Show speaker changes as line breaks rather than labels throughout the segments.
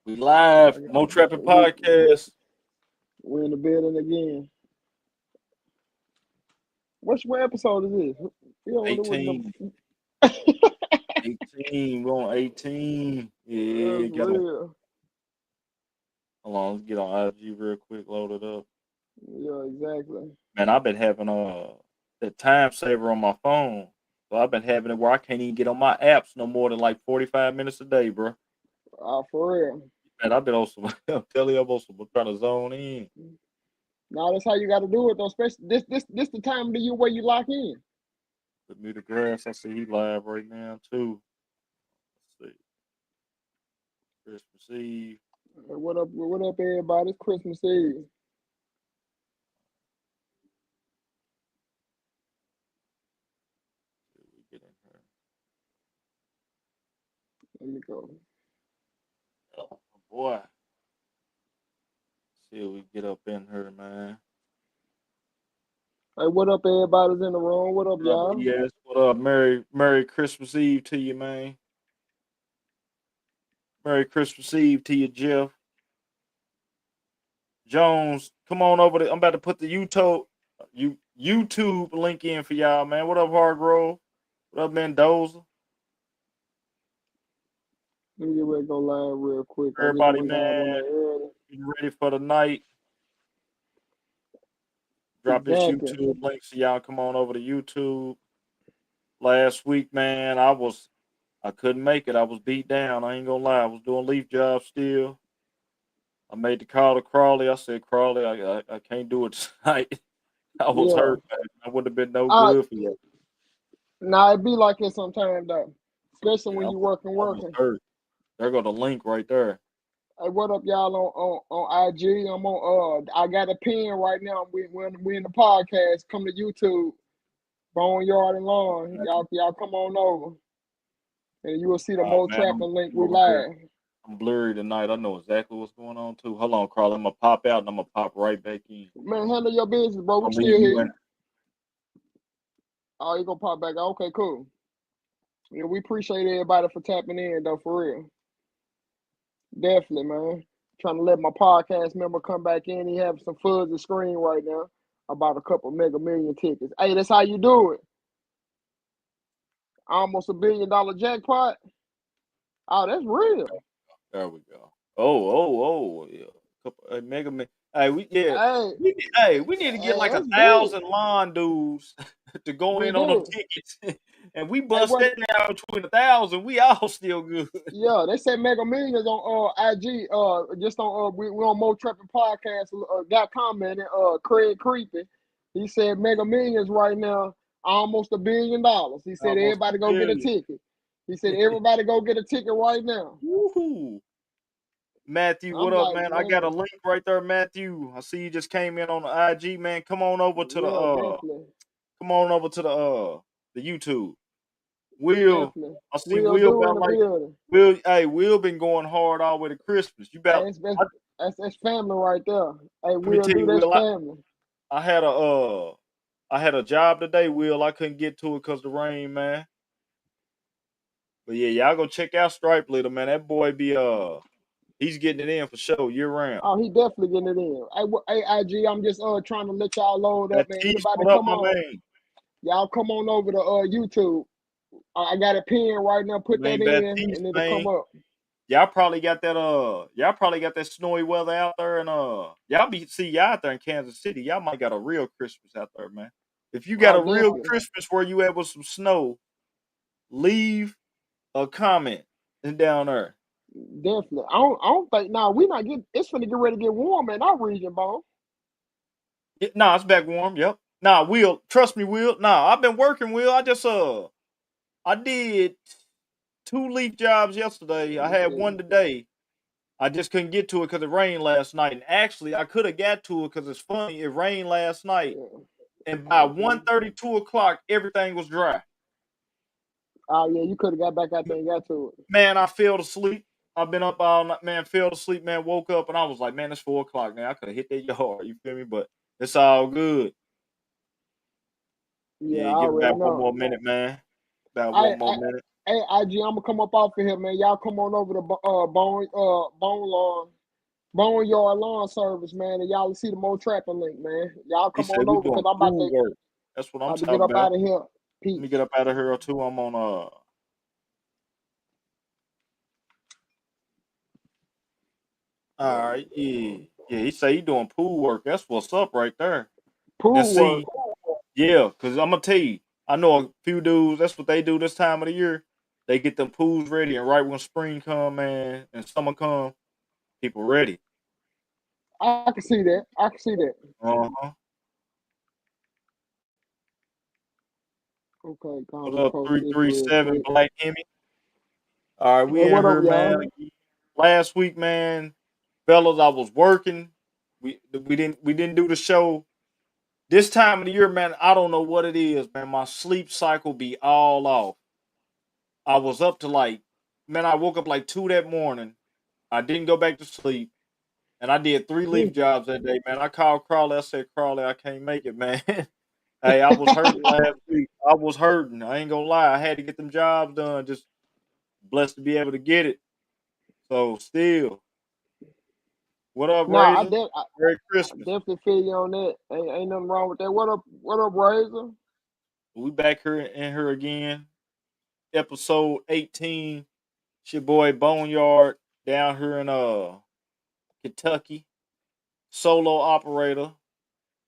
We live. Mo Trappin podcast.
We're in the building again. What episode is this? We don't know what
18.
the
18. We're on 18. Yeah,
that's
get on.
real.
Hold on, let's get on IG real quick, load it up.
Yeah, exactly.
Man, I've been having that time saver on my phone. So I've been having it where I can't even get on my apps no more than like 45 minutes a day, bro.
For real.
Man, I've been on some I'm telling you, I'm trying to zone in.
Now that's how you got to do it though. Especially this the time of the year where you lock in.
Put me the grass. I see he live right now too. Let's see. Christmas Eve.
What up? What up, everybody? It's Christmas Eve.
We get in here.
Let me go.
Oh boy. See if we get up in here, man.
Hey, what up, everybody's in the room? What up, y'all?
Yes, what up? Merry Christmas Eve to you, man. Merry Christmas Eve to you, Jeff. Jones, come on over there. I'm about to put the YouTube link in for y'all, man. What up, Hargrove? What up, Mendoza?
Let me get ready to go live real quick.
Everybody, man, getting ready for the night. Drop this YouTube link so y'all come on over to YouTube. Last week, man, I couldn't make it. I was beat down. I ain't gonna lie. I was doing leaf jobs still. I made the call to Crawley. I said, Crawley, I can't do it tonight. I was hurt, man. I wouldn't have been no good for you.
Nah, it be like it sometimes, though. Especially when you working.
Hurt. There go the link right there.
Hey, what up, y'all on IG? I'm on. I got a pin right now. We in the podcast. Come to YouTube, Boneyard and Lawn. Y'all come on over, and you will see the Mo Trappin link. We live.
I'm blurry tonight. I know exactly what's going on too. Hold on, Carl. I'm gonna pop out and I'm gonna pop right back in.
Man, handle your business, bro. We still here. Oh, you gonna pop back? Okay, cool. Yeah, we appreciate everybody for tapping in, though, for real. Definitely, man. Trying to let my podcast member come back in. He have some fuzzy screen right now about a couple Mega Million tickets. Hey, that's how you do it. Almost $1 billion jackpot. Oh, that's real.
There we go. Oh, yeah. Couple Mega Million. Hey, we need to get like 1,000 lawn dudes to go in on them tickets, and we bust that down between 1,000. We all still good.
Yeah, they said Mega Millions on IG. Just on we on Mo Trappin podcast. Got commented. Craig Creepy. He said Mega Millions right now almost $1 billion. He said everybody go get a ticket. He said everybody go get a ticket right now.
Woohoo! Matthew, what up, man? I got a link right there, Matthew. I see you just came in on the IG, man. Come on over to the YouTube. Will,
definitely.
I see Will been going hard all the way to Christmas. You better
that's family right there. Hey, Will, that's family.
I had a job today, Will. I couldn't get to it because of the rain, man. But yeah, y'all go check out Stripe Leader, man. That boy be he's getting it in for sure year round.
Oh, he definitely getting it in. Hey, IG, I'm just trying to let y'all load up, man. Anybody come on? Y'all come on over to YouTube. I got a pin right now. Put that in, and it'll come up.
Y'all probably got that snowy weather out there, and y'all out there in Kansas City. Y'all might got a real Christmas out there, man. If you got a real Christmas where you had with some snow, leave a comment down there.
Definitely. I don't think. Nah, we not getting. It's finna get ready to get warm in our region, bro.
It's back warm. Yep. Will, trust me, Will. I've been working, Will. I just I did 2 leaf jobs yesterday. I had one today. I just couldn't get to it because it rained last night. And actually, I could have got to it because it's funny. It rained last night, and by 1:30, 2 o'clock, everything was dry.
Oh yeah, you could have got back out there and got to it.
Man, I fell asleep. I've been up all night, man. Fell asleep, man. Woke up and I was like, man, it's 4 o'clock. Man, I could have hit that yard. You feel me? But it's all good.
Yeah,
give it back one more minute, man. About one more minute.
Hey, IG, I'm gonna come up off of here, man. Y'all come on over to Bone Yard Lawn Service, man, and y'all see the Mo Trappin link, man. Y'all
He
come
said
on
we
over because
doing
I'm
pool work. That's what I'm
about to get
talking
up
about.
out of here.
Let me
Peace.
get up out of here too. I'm on all right, yeah. Yeah, he say he doing pool work. That's what's up right there. Now
Pool work.
see, yeah, cause I'm gonna tell you, I know a few dudes, that's what they do this time of the year. They get them pools ready, and right when spring come, man, and summer come, people ready.
I can see that. I can see that.
Uh-huh.
Okay,
What
gonna
up,
post this real
337
quick.
Black Hemi? All right, we
Yeah,
in
what up,
here, man.
y'all?
Last week, man, fellas, I was working. We didn't do the show. This time of the year, man, I don't know what it is, man. My sleep cycle be all off. I was up to like, man, I woke up like 2 that morning. I didn't go back to sleep. And I did 3 leaf jobs that day, man. I called Crawley. I said, Crawley, I can't make it, man. Hey, I was hurting last week. I was hurting. I ain't gonna lie. I had to get them jobs done. Just blessed to be able to get it. So still, what up,
No,
Razor? Merry
I
Christmas.
definitely feel you on that. Ain't nothing wrong with that. What up, Razor?
We back here in here again. Episode 18. It's your boy Boneyard down here in Kentucky. Solo operator.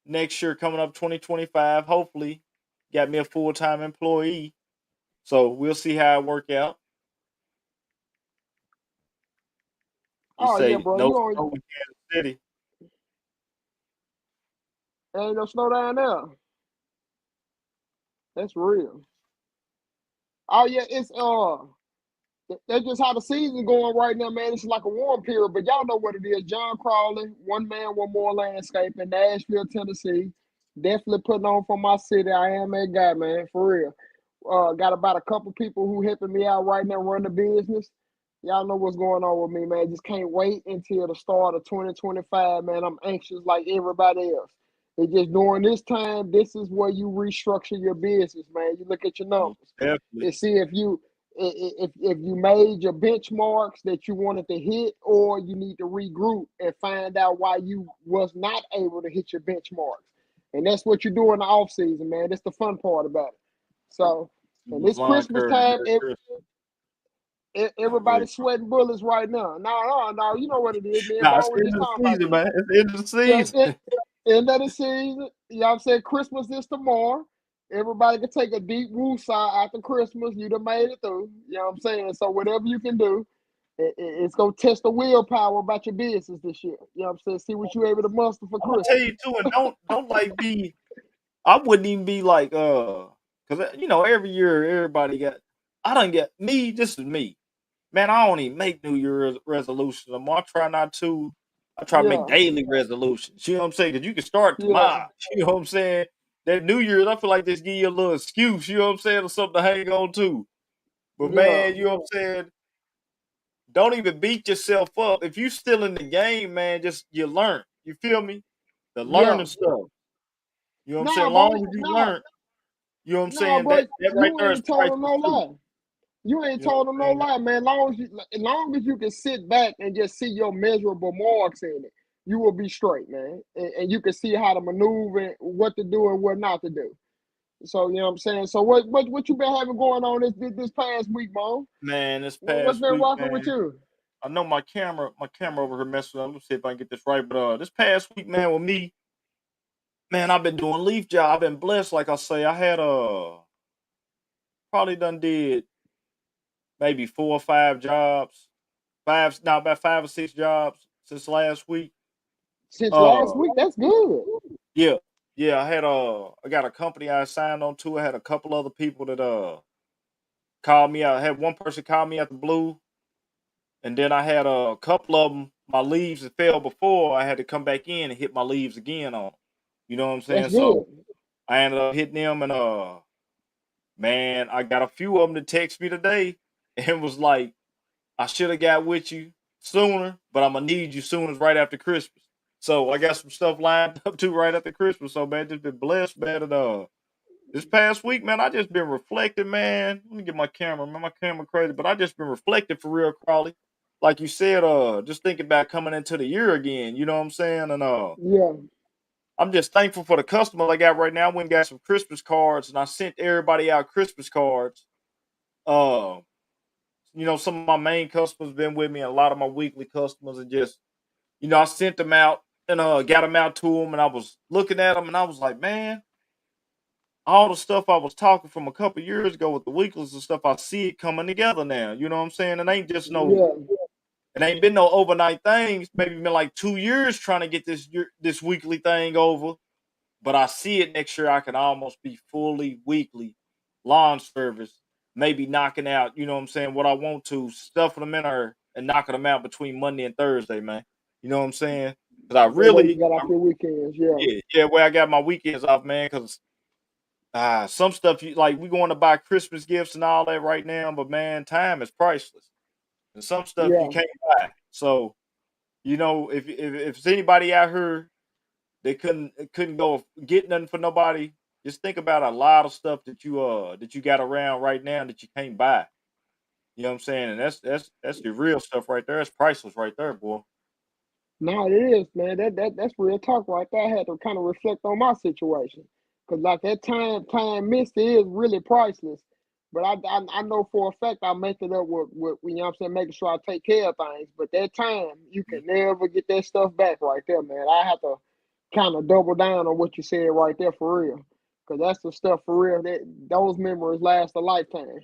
Next year coming up 2025. Hopefully, got me a full-time employee. So we'll see how it work out. He
Oh yeah,
say
bro.
no
You on
snow in Kansas City.
ain't no snow down there. That's real. Oh yeah, it's that's just how the season going right now, man. It's like a warm period, but y'all know what it is. John Crawley, one man, one more landscape in Nashville, Tennessee. Definitely putting on for my city. I am that guy, man, for real. Got about a couple people who helping me out right now run the business. Y'all know what's going on with me, man. Just can't wait until the start of 2025, man. I'm anxious like everybody else. It's just during this time, this is where you restructure your business, man. You look at your
Most
numbers
definitely.
and see if you made your benchmarks that you wanted to hit, or you need to regroup and find out why you was not able to hit your benchmarks. And that's what you do in the off season, man. That's the fun part about it. So,
It
and
was
this
Lawn
Christmas
Curry.
time,
Merry Christmas. Nah, go ahead.
everybody's sweating bullets right now. No, you know what it is. Me and
Nah, it's
Bone
the
was
end
just
of the
talking about
season,
this.
man. It's the end of the
Yeah,
season.
end of the season. You know what I'm saying? Christmas is tomorrow. Everybody can take a deep woo sigh after Christmas. You done made it through. You know what I'm saying? So whatever you can do, it's gonna test the willpower about your business this year. You know what I'm saying? See what you able to muster for
I'm gonna tell
Christmas.
you too, and don't like be. I wouldn't even be like because every year everybody got. I don't get me. This is me, man. I don't even make New Year's resolutions anymore. I try not to. I try to make
Yeah,
daily resolutions. You know what I'm saying? Because you can start
yeah,
tomorrow. You know what I'm saying? That New Year's, I feel like this give you a little excuse. You know what I'm saying, or something to hang on to. But
yeah,
man, you know what I'm saying? Don't even beat yourself up. If you still in the game, man, just you learn. You feel me? The
yeah.
learning stuff. You know what I'm saying?
Nah,
Long
bro.
as you learn, you know what I'm
Nah,
saying?
bro.
That right
You
there is
ain't told them
priceless
no
too.
lie. You ain't
You know
told
what
them
I'm
no
saying?
lie, man. Long as you can sit back and just see your measurable marks in it, you will be straight, man. And you can see how to maneuver, and what to do and what not to do. So you know what I'm saying. So what you been having going on this past week, Mo?
Man, this
What's
past
been
week,
rocking with
man.
you?
I know my camera over here messing up. Let me see if I can get this right. But this past week, man, with me, man, I've been doing leaf job. I've been blessed. Like I say, I had probably done did maybe 4 or 5 jobs. About 5 or 6 jobs since last week.
Since last
Uh
week, that's good.
yeah. Yeah, I got a company I signed on to. I had a couple other people that called me out. I had one person call me out the blue, and then I had a couple of them. My leaves that fell before, I had to come back in and hit my leaves again on 'em. You know what I'm
That's
saying?
good.
So I ended up hitting them, and man, I got a few of them to text me today, and was like, "I should have got with you sooner, but I'm gonna need you soon as right after Christmas." So I got some stuff lined up too right after Christmas. So man, just been blessed, man, and This past week, man, I just been reflecting, man. Let me get my camera, man. My camera crazy, but I just been reflecting for real, Crawley. Like you said, just thinking about coming into the year again. You know what I'm saying? And
Yeah,
I'm just thankful for the customers I got right now. I went and got some Christmas cards, and I sent everybody out Christmas cards. Uh, some of my main customers been with me, and a lot of my weekly customers, and just I sent them out and got them out to them, and I was looking at them, and I was like, man, all the stuff I was talking from a couple years ago with the weeklies and stuff, I see it coming together now. You know what I'm saying?
yeah.
It ain't been no overnight things. Maybe been like 2 years trying to get this weekly thing over. But I see it next year. I can almost be fully weekly lawn service, maybe knocking out. You know what I'm saying? What I want to, stuffing them in there and knocking them out between Monday and Thursday, man. You know what I'm saying? Because
The way you got off your weekends, yeah.
yeah, where I got my weekends off, man. Because some stuff you like, we going to buy Christmas gifts and all that right now, but man, time is priceless, and some stuff you
Yeah.
can't buy. So if it's anybody out here they couldn't go get nothing for nobody, just think about a lot of stuff that you got around right now that you can't buy. You know what I'm saying? And that's the real stuff right there. It's priceless right there, boy.
No, it is, man. That's real talk right there. I had to kind of reflect on my situation, cause like that time missed is really priceless. But I know for a fact I make it up with you know what I'm saying, making sure I take care of things. But that time you
Mhm.
can never get that stuff back right there, man. I have to kind of double down on what you said right there for real, cause that's the stuff for real. That those memories last a lifetime.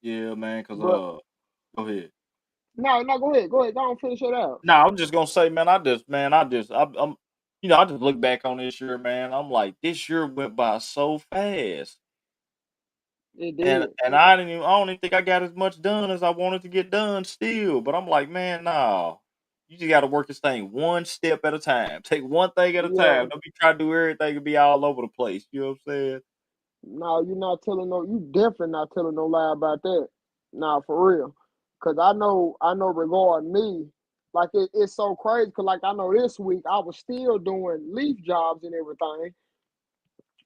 Yeah, man. Cause
But
go ahead.
no, no, go ahead, go on, finish it out.
No, I'm just gonna say, man. I'm I just look back on this year, man. I'm like, this year went by so fast.
It
And
did.
I don't even think I got as much done as I wanted to get done still. But I'm like, man, no. You just gotta work this thing one step at a time. Take one thing at a
Yeah.
time. Don't be trying to do everything and be all over the place. You know what I'm saying?
No, you're not telling no. You definitely not telling no lie about that. Nah, for real. Cause I know regarding me, like it's so crazy. Cause like I know this week I was still doing leaf jobs and everything.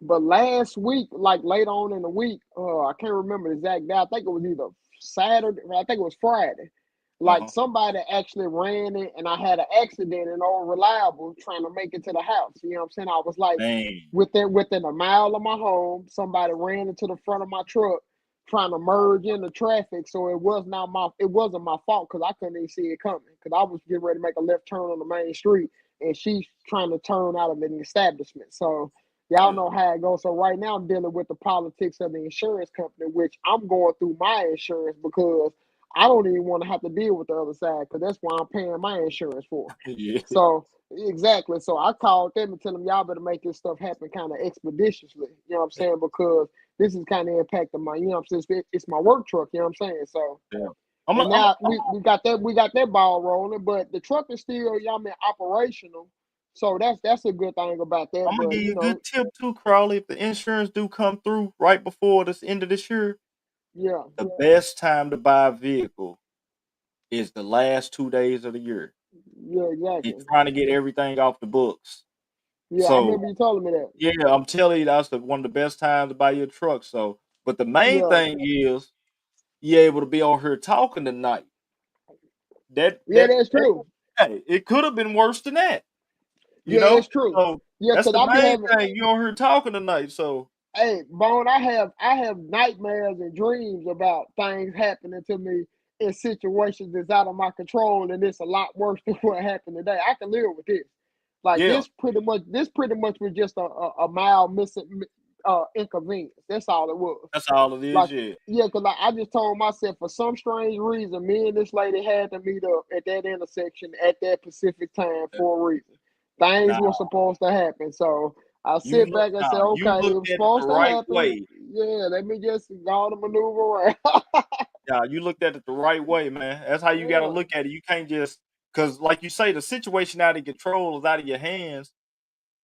But last week, like late on in the week, I can't remember the exact day. I think it was either Saturday, I think it was Friday. Like
Uh-huh.
somebody actually ran it and I had an accident and all reliable trying to make it to the house. You know what I'm saying? I was like
Man.
within a mile of my home, somebody ran into the front of my truck trying to merge into traffic. So it wasn't my fault because I couldn't even see it coming. Because I was getting ready to make a left turn on the main street and she's trying to turn out of an establishment. So y'all
Yeah.
know how it goes. So right now I'm dealing with the politics of the insurance company, which I'm going through my insurance because I don't even want to have to deal with the other side because that's why I'm paying my insurance for.
Yeah.
So exactly. So I called them and tell them y'all better make this stuff happen kind of expeditiously. You know what I'm saying? Because this is kind of impacting my, you know what I'm saying? It's my work truck. You know what I'm saying? So
Yeah. I'm a,
and
I'm a,
now we got that ball rolling, but the truck is still y'all mean operational. So that's a good thing about that.
I'm gonna
But
give you a good tip too, Crowley. If the insurance do come through right before this end of this year,
yeah,
the best time to buy a vehicle is the last 2 days of the year.
yeah,
You're
exactly.
trying to get everything off the books.
Yeah, I
So
remember you telling me that.
yeah, I'm telling you, that's one of the best times to buy your truck. So, but the main
Yeah,
thing is you're able to be on here talking tonight. That
yeah,
that
that's
that
true.
hey, it could have been worse than that, you
Yeah,
know.
that's true.
So
Yeah,
that's
cause
the
I be
main
having,
thing. You're on here talking tonight. So
hey, Bone, I have nightmares and dreams about things happening to me in situations that's out of my control, and it's a lot worse than what happened today. I can live with this. Like
yeah,
this pretty much was just a mild missing inconvenience. That's all it was.
that's all it is.
Like,
Yeah.
yeah, because like, I just told myself for some strange reason, me and this lady had to meet up at that intersection at that specific time
Yeah.
for a reason. Things
Now
were supposed to happen. So I
you
sit
look.
back and say,
Now you
okay, it
looked
was
at it the
supposed to
right
happen.
way.
Yeah, let me just go on and maneuver around.
Yeah, you looked at it the right way, man. That's how you got to
Yeah,
look at it. You can't just because, like you say, the situation out of control is out of your hands.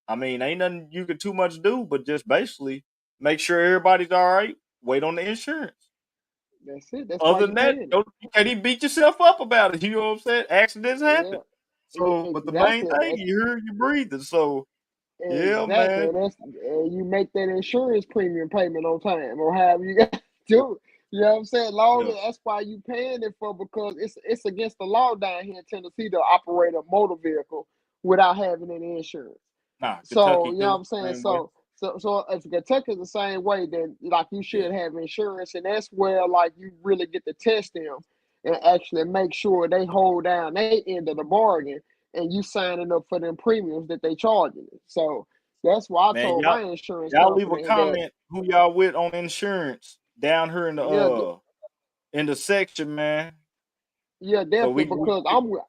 I mean, ain't nothing you could too much do, but just basically make sure everybody's all right. Wait on the insurance.
that's it. That's why
Other
you
than that,
paying it.
you can't even beat yourself up about it. You know what I'm saying? Accidents
Yeah,
happen. So, but the main
exactly.
thing,
That's
you hear you breathing. So, Yeah,
Exactly.
man.
And you make that insurance premium payment on time or however you got to do it. You know what I'm saying?
Yeah.
That's why you paying it for because it's against the law down here in Tennessee to operate a motor vehicle without having any insurance.
Nah,
So,
Kentucky
you know what
do
I'm saying?
same way.
So if Kentucky's the same way, then like you
Yeah.
should have insurance, and that's where like you really get to test them and actually make sure they hold down their end of the bargain, and you signing up for them premiums that they charging you. So that's why I
Man,
told my insurance
y'all leave a
company that
comment who y'all with on insurance down here
yeah,
in the section, man.
yeah,
So
definitely because
go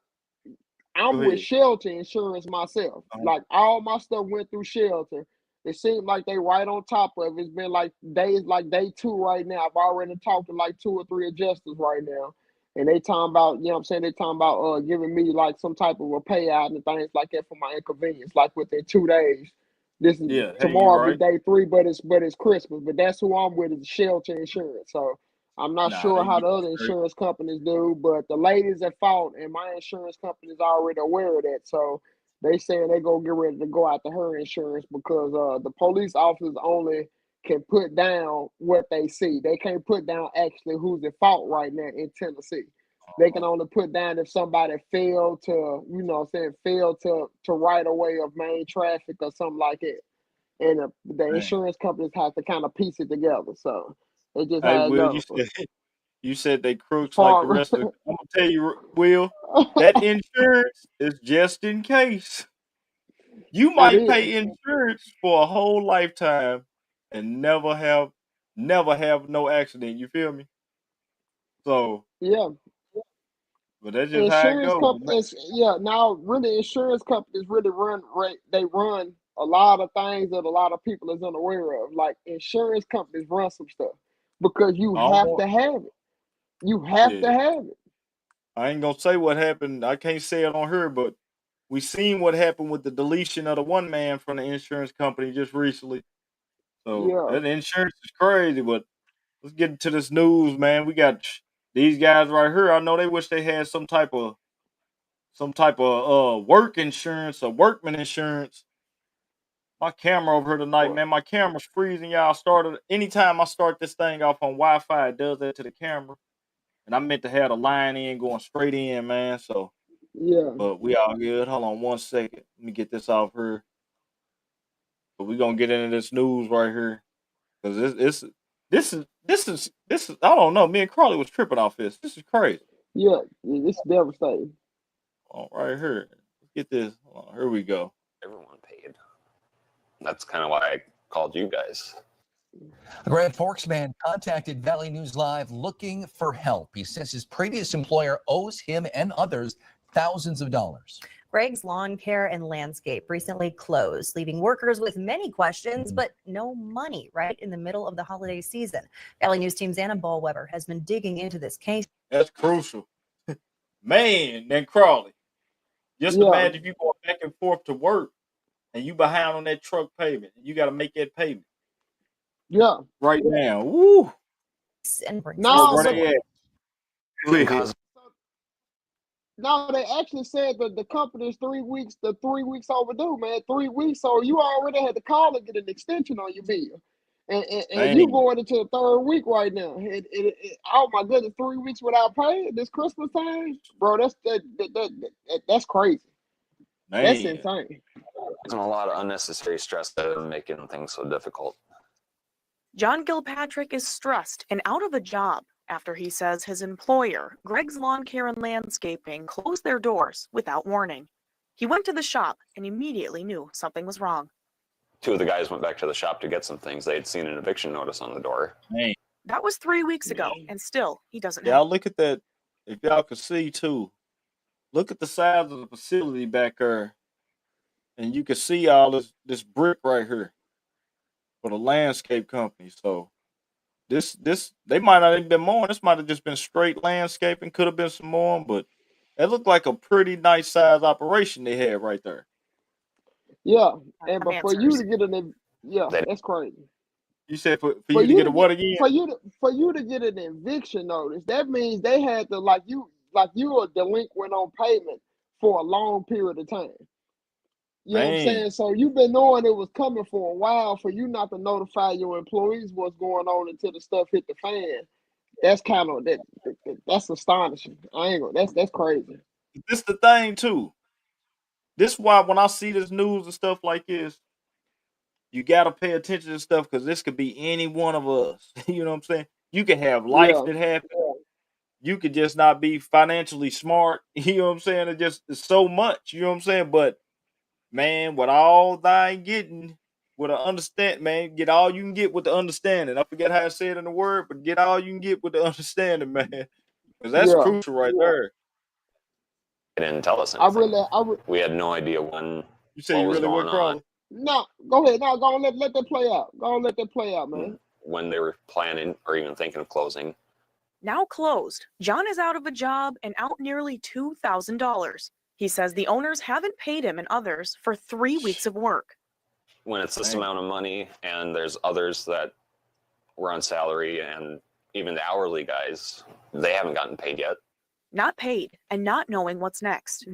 I'm with
ahead.
Shelter Insurance myself. Like all my stuff went through Shelter. It seemed like they right on top of it. It's been like day two right now. I've already talked to like two or three adjusters right now. And they talking about, you know what I'm saying? They talking about giving me like some type of a payout and things like that for my inconvenience, like within 2 days. This is
Yeah, hey, you
tomorrow be
right.
day three, but it's Christmas. But that's who I'm with is Shelter Insurance. So I'm not
Nah,
sure
they
how
get
the
you
other
straight.
insurance companies do, but the ladies at fault and my insurance company is already aware of that. So they saying they gonna get ready to go after her insurance because the police officers only can put down what they see. They can't put down actually who's at fault right now in Tennessee. They can
Uh,
only put down if somebody failed to, you know, what I'm saying failed to right away of main traffic or something like that. And the
man.
insurance companies have to kind of piece it together. So it's just
Hey,
how it
Will,
goes.
you said they crooks like the
Farm.
rest of the. I'm gonna tell you, Will, that insurance is just in case. You
It
might
is.
pay insurance for a whole lifetime and never have no accident. You feel me? So,
Yeah.
but that's just how it
Insurance
goes, man.
companies, yeah, now really insurance companies really they run a lot of things that a lot of people is unaware of. Like insurance companies run some stuff because you have
Almost,
to have it. You have to
yeah.
have it.
I ain't gonna say what happened. I can't say it on her, but we seen what happened with the deletion of the one man from the insurance company just recently. So
Yeah.
that insurance is crazy. But let's get into this news, man. We got these guys right here. I know they wish they had some type of work insurance or workman insurance. My camera over here tonight,
Well,
man. My camera's freezing, y'all. Started anytime I start this thing off on Wi-Fi, it does that to the camera. And I meant to have the line in going straight in, man. So,
yeah.
but we all good. Hold on 1 second. Let me get this off here. But we gonna get into this news right here because this is. I don't know. Me and Carly was tripping off this. This is crazy.
Yeah. It's devastating.
All right here. Let's get this. Hold on, here we go.
Everyone paid. That's kind of why I called you guys.
A Grand Forks man contacted Valley News Live looking for help. He says his previous employer owes him and others thousands of dollars.
Greg's Lawn Care and Landscape recently closed, leaving workers with many questions, but no money right in the middle of the holiday season. Valley News Team's Anna Ballweber has been digging into this case.
That's crucial, man. Then Crawley. Just
Yeah.
imagine if you going back and forth to work and you behind on that truck payment. And you got to make that payment
Yeah.
right now. Woo!
And brings
No,
Where
us
but
they at? Go ahead.
no, they actually said that the company is 3 weeks, the 3 weeks overdue, man. 3 weeks, so you already had to call and get an extension on your bill. And you
Man,
going into the third week right now. Oh my goodness, 3 weeks without pay this Christmas time, bro. That's crazy. That's
man.
insane.
There's a lot of unnecessary stress that is making things so difficult.
John Gilpatrick is stressed and out of a job after he says his employer, Greg's Lawn Care and Landscaping, closed their doors without warning. He went to the shop and immediately knew something was wrong.
Two of the guys went back to the shop to get some things. They had seen an eviction notice on the door.
Man.
That was 3 weeks ago,
Man.
and still he doesn't have.
Y'all look at that. If y'all could see too, look at the size of the facility back there, and you can see all this brick right here for the landscape company. So this they might not even been mowing. This might have just been straight landscaping. Could have been some mowing, but it looked like a pretty nice size operation they had right there.
Yeah,
Have
but for you
answers.
to get yeah,
They
that's crazy.
You said for
For
you to
you
get
to
a
get
what again?
for you to get an eviction notice, that means they had to like you were delinquent on payment for a long period of time. You know what I'm
Man,
saying? So you've been knowing it was coming for a while for you not to notify your employees what's going on until the stuff hit the fan. That's kind of that's astonishing. I ain't gonna that's crazy.
this the thing too. This is why when I see this news and stuff like this, you gotta pay attention to stuff because this could be any one of us. You know what I'm saying? You could have life
Yeah.
that happen. You could just not be financially smart. You know what I'm saying? It just it's so much. You know what I'm saying? But man, with all thy getting, with an understand, man, get all you can get with the understanding. I forget how I said in the word, but get all you can get with the understanding, man, because that's
Yeah.
crucial right there.
They didn't tell us
I
anything.
really
We had no idea when
You say
what
you
was
really
going
would,
on,
Crawley?
no, go ahead. No, go on, let that play out. Go on, let that play out, man.
when they were planning or even thinking of closing.
Now closed, John is out of a job and out nearly $2,000. He says the owners haven't paid him and others for 3 weeks of work.
When it's this
Dang.
amount of money and there's others that were on salary and even the hourly guys, they haven't gotten paid yet.
Not paid and not knowing what's next.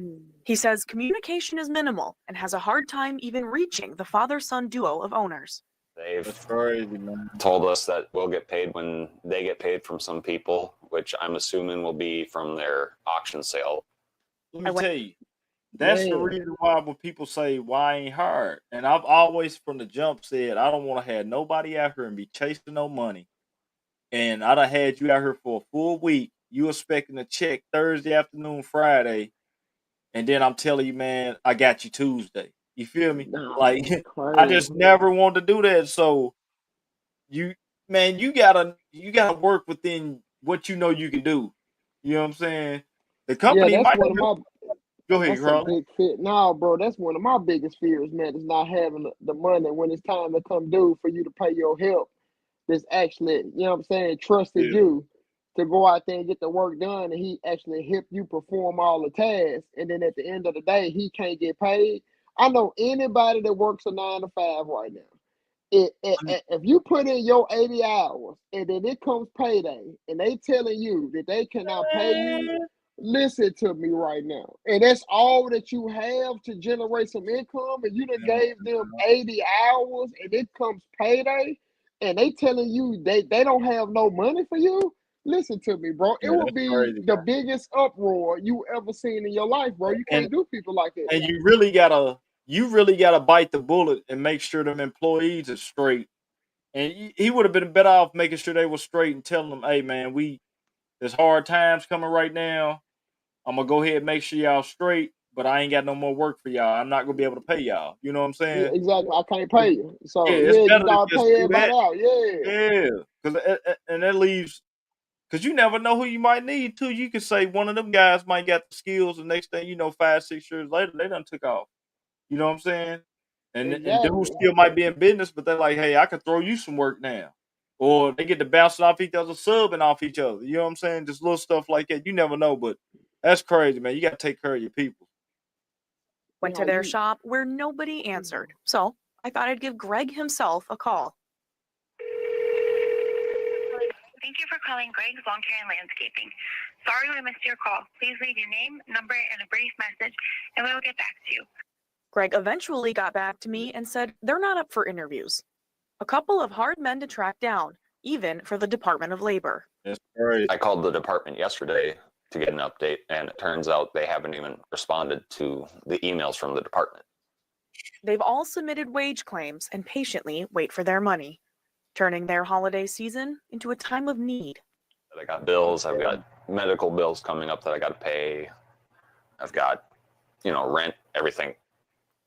He says communication is minimal and has a hard time even reaching the father-son duo of owners.
They've
That's crazy, man.
told us that we'll get paid when they get paid from some people, which I'm assuming will be from their auction sale.
Let me
went-
tell you, that's the
Man.
reason why when people say why I ain't hard, and I've always from the jump said I don't want to have nobody out here and be chasing no money. And I done had you out here for a full week. You expecting a check Thursday afternoon, Friday, and then I'm telling you, man, I got you Tuesday. You feel me?
Nah,
Like
that's
I
crazy.
just never wanted to do that. So you, man, you gotta work within what you know you can do. You know what I'm saying? The
Yeah,
company
that's
might
one of my
go ahead,
that's a
Carl.
big fit. Nah, bro, that's one of my biggest fears, man, is not having the money when it's time to come due for you to pay your help. That's actually, you know what I'm saying, trusted
Yeah,
you to go out there and get the work done, and he actually help you perform all the tasks. And then at the end of the day, he can't get paid. I know anybody that works a 9 to 5 right now. If you put in your 80 hours and then it comes payday and they telling you that they cannot pay you, listen to me right now. And that's all that you have to generate some income, and you done gave them 80 hours and it comes payday and they telling you they don't have no money for you. Listen to me, bro. It
yeah,
will
that's
be
crazy,
the
man.
biggest uproar you ever seen in your life, bro. You
And
can't do people like that.
and you really gotta bite the bullet and make sure them employees are straight. And he would have been better off making sure they were straight and telling them, "Hey, man, there's hard times coming right now. I'm gonna go ahead and make sure y'all straight, but I ain't got no more work for y'all. I'm not gonna be able to pay y'all." You know what I'm
Yeah,
saying?
exactly. I can't pay
'Cause-
you. So
Yeah, it's
yeah, you
better to
gotta
just
pay
do
everybody
that.
out. Yeah.
Yeah, because and that leaves because you never know who you might need to. You could say one of them guys might got the skills, and next thing you know, 5, 6 years later, they done took off. You know what I'm saying? And dudes
Exactly.
still might be in business, but they're like, "Hey, I can throw you some work now," or they get to bouncing off each other, subbing off each other. You know what I'm saying? Just little stuff like that. You never know, but that's crazy, man. You got to take care of your people.
Went
Nah,
to their
you
shop where nobody answered. So I thought I'd give Greg himself a call.
Thank you for calling Greg's Lawn Care and Landscaping. Sorry we missed your call. Please leave your name, number, and a brief message, and we will get back to you.
Greg eventually got back to me and said they're not up for interviews. A couple of hard men to track down, even for the Department of Labor.
That's crazy.
I called the department yesterday to get an update, and it turns out they haven't even responded to the emails from the department.
They've all submitted wage claims and patiently wait for their money, turning their holiday season into a time of need.
I got bills. I've got medical bills coming up that I got to pay. I've got, rent, everything.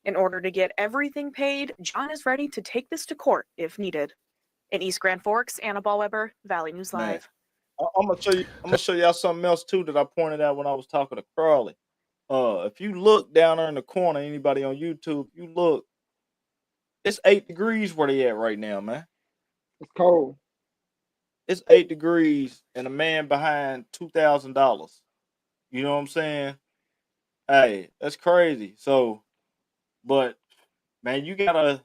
In order to get everything paid, John is ready to take this to court if needed. In East Grand Forks, Anna Ballweber, Valley News
Man.
Live.
I'm gonna show you. I'm gonna show y'all something else too that I pointed out when I was talking to Crawley. If you look down there in the corner, anybody on YouTube, you look, it's 8 degrees where they at right now, man.
it's cold.
It's 8 degrees, and a man behind $2,000. You know what I'm saying? Hey, that's crazy. So, but man, you gotta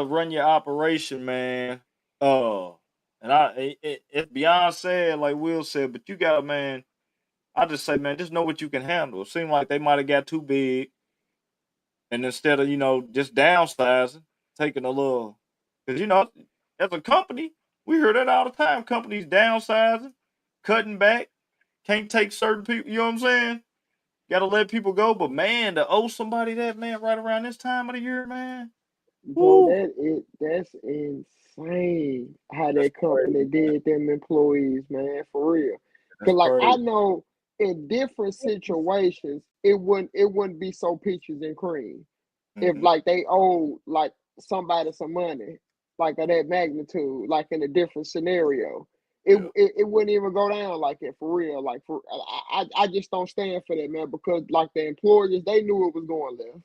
run your operation, man. And it's beyond sad, like Will said, but you gotta, man. I just say, man, just know what you can handle. It seemed like they might have got too big, and instead of just downsizing, taking a little, because as a company, we hear that all the time. Companies downsizing, cutting back, can't take certain people. You know what I'm saying? Got to let people go. But man, to owe somebody that, man, right around this time of the year, man,
Bro,
whoo,
that's insane how
that's
that company
crazy, man.
did them employees, man, for real.
That's
Cause like I
crazy.
know in different situations it wouldn't be so peaches and cream if
Hmm.
like they owe like somebody some money, like of that magnitude, like in a different scenario.
Yeah,
It wouldn't even go down like that for real. Like for I just don't stand for that, man, because like the employers, they knew it was going left.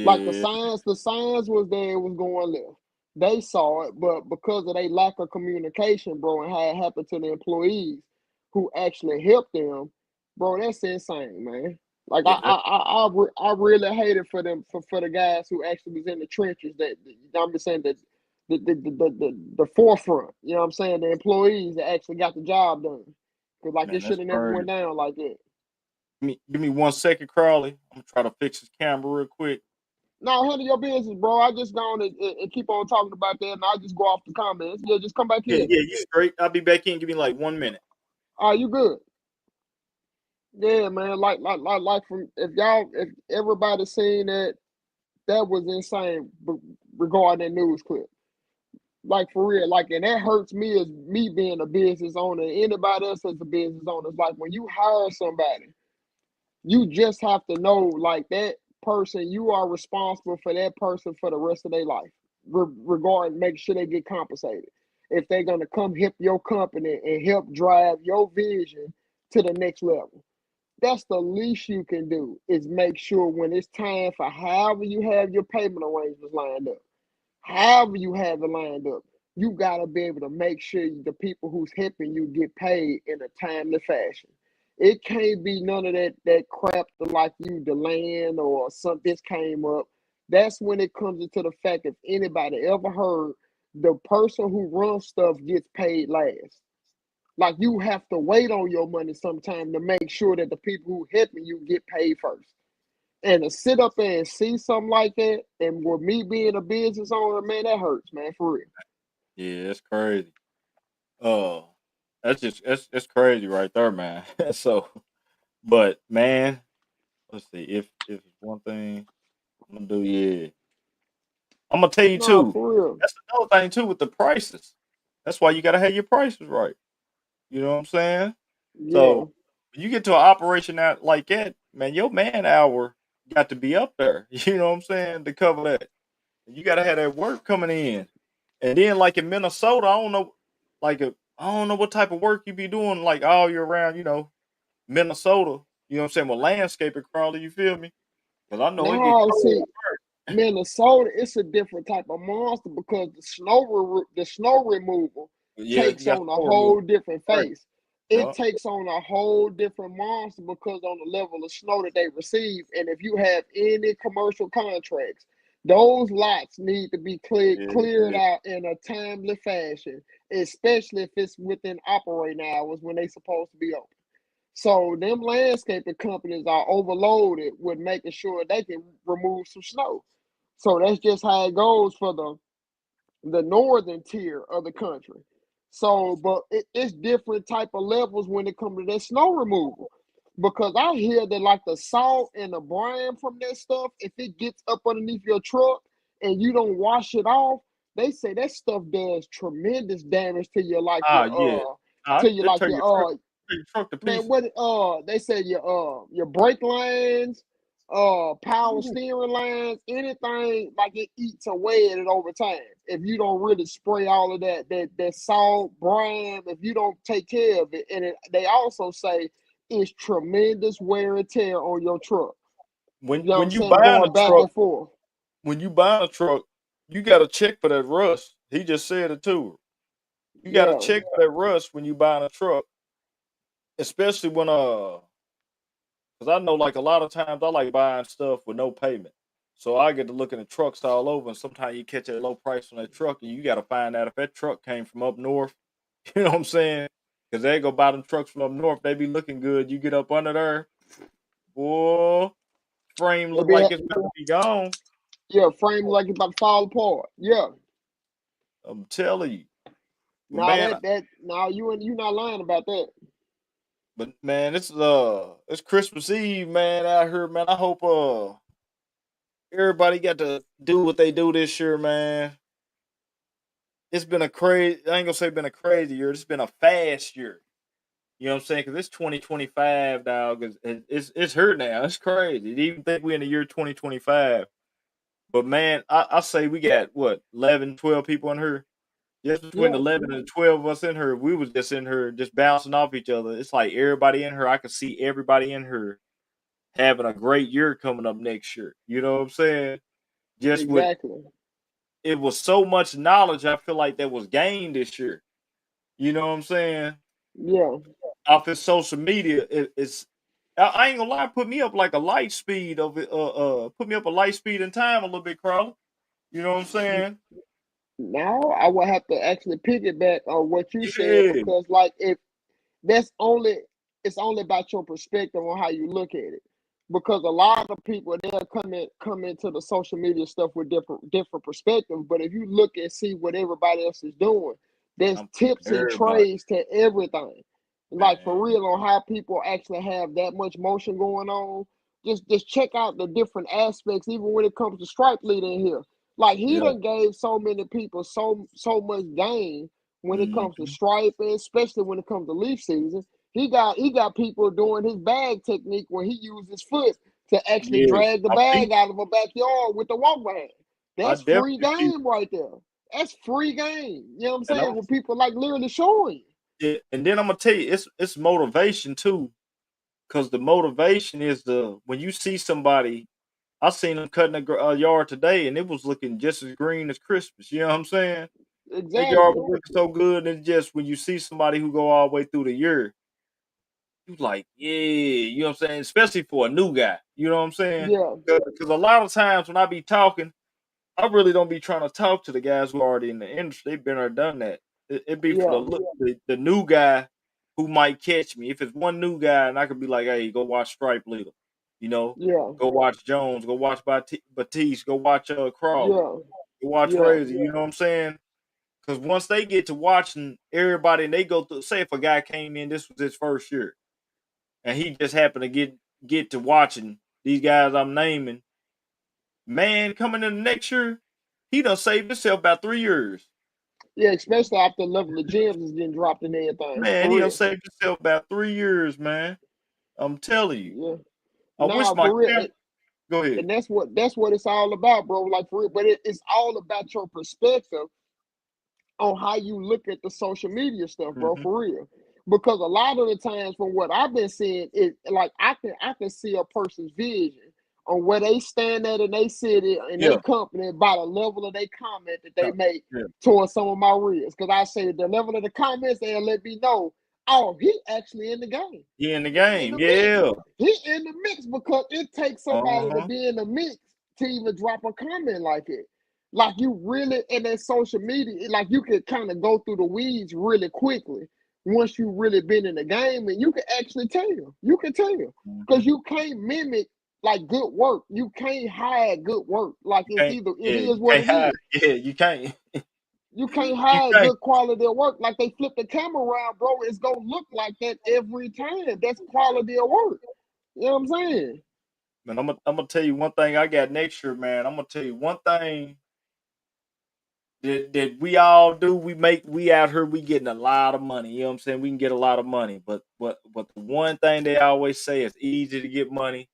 Like
yeah,
the signs was there, it was going left. They saw it, but because of their lack of communication, bro, and how it happened to the employees who actually helped them, bro, that's insane, man. Like
yeah.
I really hated for them for the guys who actually was in the trenches. That I'm just saying that the forefront. You know what I'm saying? The employees that actually got the job done. Cause like
Man,
it should
that's
have never
crazy.
went down like that.
Give me 1 second, Crowley. I'm gonna try to fix his camera real quick.
Now handle your business, bro. I just gone and keep on talking about that, and I just go off the comments. Yeah, just come back
Yeah,
in.
yeah, you straight. I'll be back in. Give me like 1 minute.
You good? Yeah, man. Like from if everybody seen that, that was insane regarding that news clip. Like for real, like, and that hurts me as me being a business owner. Anybody else as a business owner, it's like when you hire somebody, you just have to know like that person, you are responsible for that person for the rest of their life, regarding make sure they get compensated. If they're gonna come help your company and help drive your vision to the next level, that's the least you can do is make sure when it's time for however you have your payment arrangements lined up, however you have it lined up, you gotta be able to make sure the people who's helping you get paid in a timely fashion. It can't be none of that crap like you delaying or something came up. That's when it comes into the fact if anybody ever heard the person who runs stuff gets paid last. Like you have to wait on your money sometime to make sure that the people who helping you get paid first. And to sit up there and see something like that, and with me being a business owner, man, that hurts, man, for real.
Yeah, it's crazy. Uh, that's crazy right there, man. So, but man, let's see. If it's one thing I'm gonna do, yeah, I'm gonna tell you
Nah,
too.
for real.
That's another thing too with the prices. That's why you gotta have your prices right. You know what I'm saying?
Yeah.
So when you get to an operation out like that, man, your man hour got to be up there. You know what I'm saying, to cover that. You got to have that work coming in. And then like in Minnesota, I don't know, I don't know what type of work you be doing like all year round. Minnesota. You know what I'm saying, with landscaping, Crawley. You feel me? Because I know it get
Now,
cold.
see, Minnesota, it's a different type of monster because the snow removal
Yeah,
takes
you got
on a
snow removal.
whole different
Right.
face. It
Yeah.
takes on a whole different monster because on the level of snow that they receive, and if you have any commercial contracts, those lots need to be cleared
Yeah.
out in a timely fashion, especially if it's within operating hours when they supposed to be open. So them landscaping companies are overloaded with making sure they can remove some snow. So that's just how it goes for the northern tier of the country. So, but it's different type of levels when it comes to that snow removal. Because I hear that like the salt and the brine from that stuff, if it gets up underneath your truck and you don't wash it off, they say that stuff does tremendous damage to your like
Ah, yeah. Nah, they turn your truck to
man,
pieces.
what they say your brake lines, power
Ooh.
steering lines, anything like it eats away at it over time. If you don't really spray all of that salt, brine, if you don't take care of it, and they also say it's tremendous wear and tear on your truck.
When
You know what I'm
when you
saying?
buying a
Going back
truck,
and forth.
when you buying a truck, you got to check for that rust. He just said it too. You got to
Yeah.
check for that rust when you buying a truck, especially because I know like a lot of times I like buying stuff with no payment, so I get to looking at trucks all over, and sometimes you catch that low price on that truck, and you got to find out if that truck came from up north. You know what I'm saying? Because they go buy them trucks from up north, they be looking good. You get up under there, boy. frame
It
look
be
like it's about to be gone.
yeah, frame like it's about to fall apart. Yeah.
I'm telling you,
Now
man.
that now you not lying about that.
But man, it's Christmas Eve, man. Out here, man. I hope everybody got to do what they do this year, man. It's been a crazy. I ain't gonna say been a crazy year. It's been a fast year. You know what I'm saying? Because it's 2025, dog. It's here now. It's crazy to even think we in the year 2025. But man, I say we got what 11, 12 people in here. Just between
Yeah,
11 and 12 of us in here, we was just in here just bouncing off each other. It's like everybody in here. I could see everybody in here having a great year coming up next year. You know what I'm saying? Just with
exactly.
it was so much knowledge I feel like that was gained this year. You know what I'm saying?
Yeah.
Off his social media, it's I ain't gonna lie, put me up like a light speed of it. Put me up a light speed in time a little bit, Crawler. You know what I'm saying?
Now I will have to actually piggyback on what you said
Yeah,
because like if that's only it's only about your perspective on how you look at it. Because a lot of people they'll come into the social media stuff with different perspectives. But if you look and see what everybody else is doing, there's
I'm
tips and
everybody,
trades to everything. Like for
man.
real on how people actually have that much motion going on. Just check out the different aspects, even when it comes to Stripe Leader in here. Like he
Yeah.
done gave so many people so much game when it comes to
Mhm.
striping, especially when it comes to leaf season. He got people doing his bag technique where he used his foot to actually
Yeah,
drag the
I think
bag out of a backyard with the walk behind.
I
That's free
definitely see,
game right there. That's free game. You know what I'm
and
saying? When people like literally showing you.
and then I'm gonna tell you, it's motivation too, because the motivation is the when you see somebody. I seen them cutting a yard today, and it was looking just as green as Christmas. You know what I'm saying? That yard
Exactly.
was looking so good, and it's just when you see somebody who go all the way through the year, you like, yeah, you know what I'm saying? Especially for a new guy, you know what I'm saying?
Yeah.
Because a lot of times when I be talking, I really don't be trying to talk to the guys who are already in the industry. They've been there, done that. It be for the
Yeah.
look, the new guy who might catch me. If it's one new guy, and I could be like, hey, go watch Stripe Leader, you know,
Yeah.
go watch Jones, go watch Batiste, go watch Crawler,
Yeah.
go watch
Yeah.
Razor. You know what I'm saying? Because once they get to watching everybody, and they go through, say if a guy came in, this was his first year, and he just happened to get to watching these guys I'm naming, man, coming in the next year, he done saved himself about 3 years.
Yeah. Especially after the level of gems is getting dropped and everything.
Man,
For
he done
real.
saved himself about 3 years, man. I'm telling you.
Yeah.
I wish
Nah,
my
for real.
camera. Go ahead.
And that's what it's all about, bro. Like for real. But it's all about your perspective on how you look at the social media stuff, bro,
Hmm.
for real. Because a lot of the times from what I've been seeing, it like I can see a person's vision on where they stand at in they city and they
Yeah,
company by the level of their comment that
yeah,
they make
yeah.
towards some of my reels. Because I say the level of the comments, they'll let me know, oh, he actually in the game.
He in the
He in
game.
the mix.
Yeah.
He in the mix because it takes
Uh
somebody to
huh.
be in the mix to even drop a comment like it. Like you really in that social media, like you could kind of go through the weeds really quickly once you really been in the game, and you can actually tell. You can tell
Hmm.
because you can't mimic like good work. You can't hide good work. Like
You
it's
can't.
either it
Yeah,
is
you
what
can't
it
hide.
is.
Yeah, you can't.
You can't
You
hide
can't.
good quality of work. Like they flip the camera around, bro. It's gonna look like that every time. That's quality of work. You know what I'm saying?
Man, I'm gonna tell you one thing I got next year, man. I'm gonna tell you one thing that we all do. We out here we getting a lot of money. You know what I'm saying? We can get a lot of money, but the one thing they always say is easy to get money,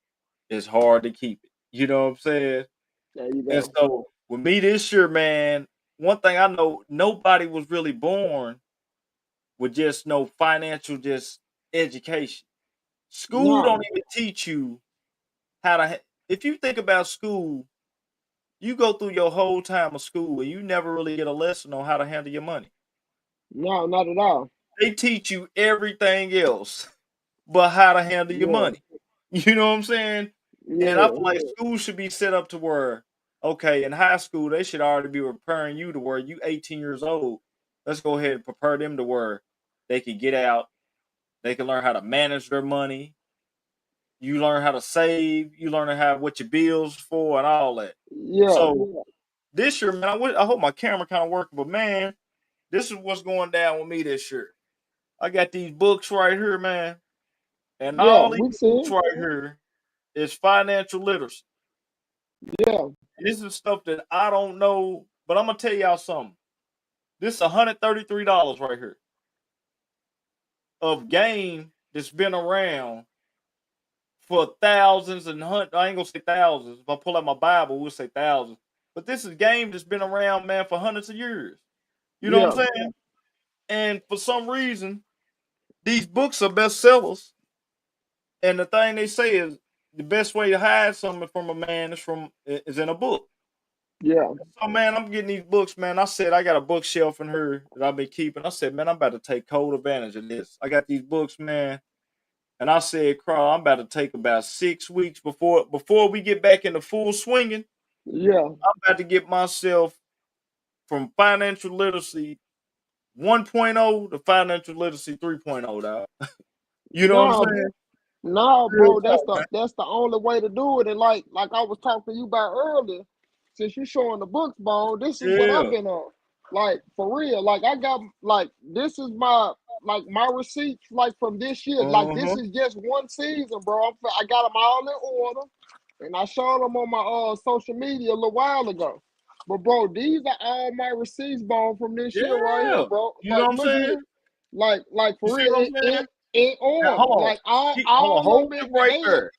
it's hard to keep it. You know what I'm saying?
There you
And
go.
so with me this year, man, one thing I know, nobody was really born with just no financial just education. School don't
No,
even teach you how to. If you think about school, you go through your whole time of school and you never really get a lesson on how to handle your money.
no, not at all.
They teach you everything else but how to handle your
Yeah,
money. You know what I'm saying? And I feel
yeah,
like school should be set up to where, okay, in high school, they should already be preparing you to where you 18 years old. Let's go ahead and prepare them to where they can get out, they can learn how to manage their money, You learn how to save. You learn how what your bills for and all that.
Yeah,
So this year, man, I hope my camera kind of working, but man, this is what's going down with me this year. I got these books right here, man, and
yeah,
all these
we
books
see.
right here is financial literacy.
Yeah,
This is stuff that I don't know, but I'm gonna tell y'all something. This is $133 right here of game that's been around for thousands and hundreds. I ain't gonna say thousands. If I pull out my Bible, we'll say thousands. But this is game that's been around, man, for hundreds of years. You know what
yeah,
I'm saying? And for some reason, these books are bestsellers. And the thing they say is the best way to hide something from a man is in a book.
yeah,
So man, I'm getting these books, man. I said I got a bookshelf in here that I've been keeping. I said, man, I'm about to take cold advantage of this. I got these books, man. And I said, Carl, I'm about to take about 6 weeks before we get back into full swinging.
yeah.
I'm about to get myself from financial literacy 1.0 to financial literacy 3.0, dog. You know what I'm
Nah,
saying?
nah,
Real
bro.
talk, man.
That's the only way to do it. And like I was talking to you about earlier, since you showing the books, bro, this is what I've
Yeah.
been on. Like for real. Like I got like this is my receipts like from this year. Like this
Uh-huh.
is just one season, bro. I got them all in order, and I showed them on my social media a little while ago. But bro, these are all my receipts, bro, from this year right here,
Yeah.
bro.
You know
Like
what I'm
look here,
saying?
like
You
for
see
real,
what I'm saying?
in
Now,
order.
hold on.
Like all
Hold on.
all of
Hold
them,
it right there.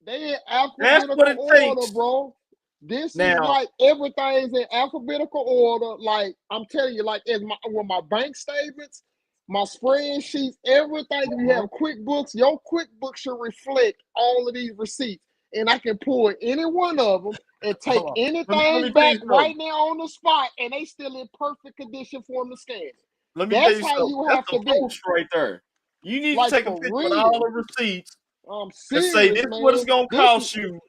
they in
That's what
alphabetical
it
order,
takes.
bro. This is
Now,
like everything's in alphabetical order. Like I'm telling you, like with my bank statements, my spreadsheets, everything. If you
uh-huh.
have QuickBooks, your QuickBooks should reflect all of these receipts, and I can pull any one of them and take
Hold on. Let me
anything
tell
back
you
right
something.
now on the spot, and they still in perfect condition for them to scan it.
Let me tell
That's
you
how
something.
you
That's
have
a
to be.
post right there. You need to
Like
take a
for
picture with all
real.
the receipts
I'm
and say,
serious,
this is what it's
man.
going to
This
cost you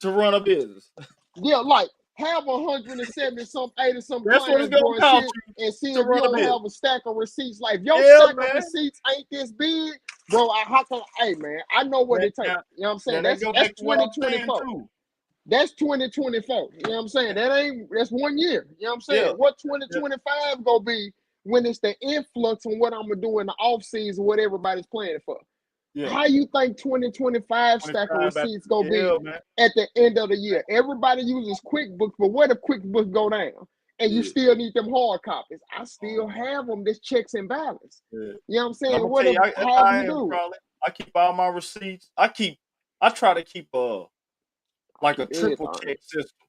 to run a business.
Yeah, like have 170 some 80 some
That's what it's
clients,
going
bro,
to cost you
and see
to
if you
run a
don't
business.
have a stack of receipts. Like if your
Yeah,
stack of
man.
receipts ain't this big, bro, how can hey man, I know what
Now,
it takes.
now,
You know what I'm
now
saying?
that go
That's
back to what I'm saying,
2024.
too.
That's 2024. You know what I'm saying? That's 1 year. You know what I'm saying?
Yeah.
What
Yeah.
2025 gonna be when it's the influx on what I'm gonna do in the off season, what everybody's planning for?
Yeah.
How you think 2025 stack of
25 back.
receipts gonna be
Yeah, man.
at the end of the year? Everybody uses QuickBooks, but what if QuickBooks go down and you
Yeah.
still need them hard copies? I still
Uh-huh.
have them. This checks and balance.
Yeah.
You know what I'm
And I'm
saying?
going to tell you, that's how
However
I
you
am,
do it,
probably. I keep all my receipts. I try to keep
I
like a
keep
triple
everything.
check system.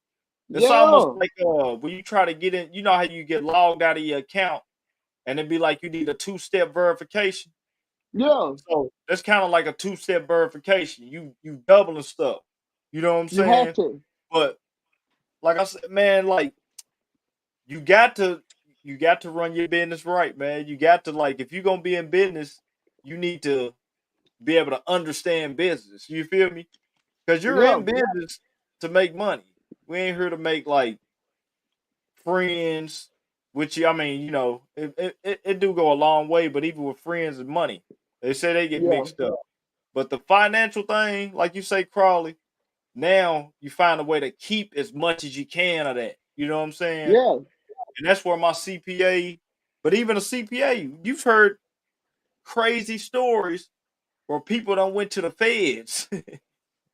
It's almost
Yeah,
like when you try to get in, you know how you get logged out of your account and it'd be like you need a two-step verification.
yeah.
So that's kind of like a two-step verification. You doubling stuff. You know what I'm
You have
saying?
to.
But like I said, man, like you got to you got to run your business right, man. You got to like if you're gonna be in business, you need to be able to understand business. You feel me? Because you're
Yeah,
in business to make money. We ain't here to make like friends, which I mean, it do go a long way, but even with friends and money, they say they get
yeah,
mixed up. But the financial thing, like you say, Crawley, now you find a way to keep as much as you can of that. You know what I'm saying?
yeah,
And that's where my CPA, but even a CPA, you've heard crazy stories where people don't went to the feds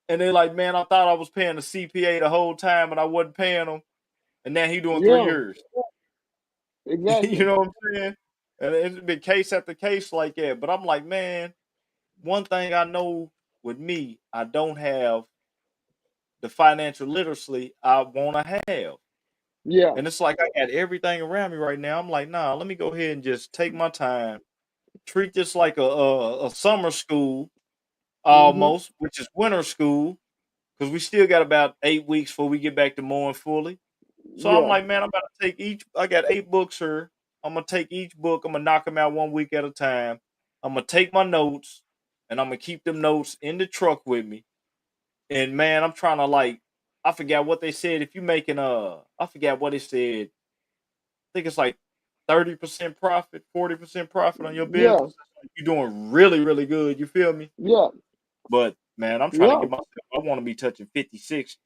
and they're like, man, I thought I was paying the CPA the whole time and I wasn't paying them. And now he doing three
yeah.
years. You
Exactly.
know what I'm saying? And it's been case after case like that. But I'm like, man, one thing I know with me, I don't have the financial literacy I want to have.
Yeah.
And it's like I got everything around me right now. I'm like, nah, let me go ahead and just take my time, treat this like a summer school
Mm-hmm.
almost, which is winter school, because we still got about 8 weeks before we get back to mowing fully. So I'm
Yeah.
like, man, I'm about to take I got 8 books here. I'm gonna take each book. I'm gonna knock them out 1 week at a time. I'm gonna take my notes, and I'm gonna keep them notes in the truck with me. And man, I'm trying to like, I forgot what they said. If you making I forgot what it said. I think it's like 30% profit, 40% profit on your
Yeah.
business. You're doing really, really good. You feel me?
Yeah.
But man. I'm trying to
Yeah.
get myself. I want to be touching 56.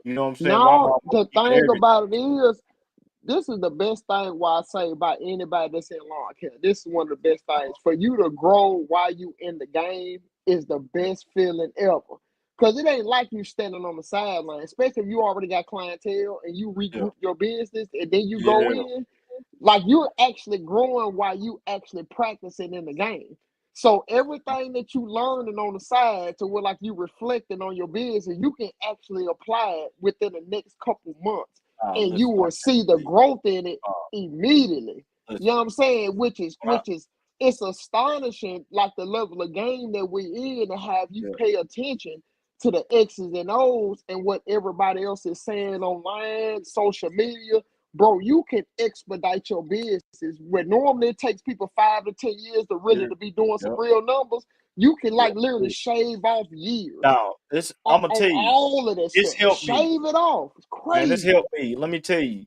You know what I'm saying? Where I'm
Now
almost
the
getting
thing
everything.
about it is, this is the best thing why I say about anybody that's in lawn care. This is one of the best things for you to grow while you in the game is the best feeling ever. Cause it ain't like you standing on the sideline, especially if you already got clientele and you
Yeah,
regroup your business and then you go
yeah,
in. Like you're actually growing while you actually practicing in the game. So everything that you learning on the side to where like you reflecting on your business, you can actually apply it within the next couple months, and you
listen, I
will
can't
see the
wait.
growth in it
Uh,
immediately. You
listen,
know what I'm saying? Which is
when I,
it's astonishing, like the level of game that we in, to have you
yeah,
pay attention to the X's and O's and what everybody else is saying online, social media. Bro, you can expedite your business where normally it takes people 5 to 10 years to really
yeah,
to be doing some
yep,
real numbers. You can
yep.
like literally
Listen,
shave off years
now, I'm gonna
on
tell you,
all of that
this
stuff.
helped me,
Shave it off. It's
man. This
crazy.
helped me. Let me tell you,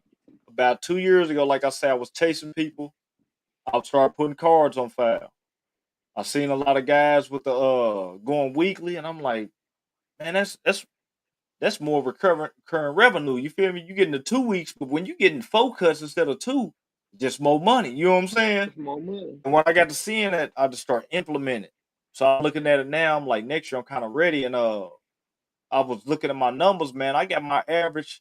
about 2 years ago, like I said, I was chasing people. I started putting cards on file. I seen a lot of guys with the going weekly, and I'm like, man, that's more recurring revenue. You feel me? You getting the 2 weeks, but when you getting 4 cuts instead of two, just more money. You know what I'm saying?
It's more money.
And when I got to seeing it, I just start implementing. So I'm looking at it now. I'm like, next year I'm kind of ready. And I was looking at my numbers, man. I got my average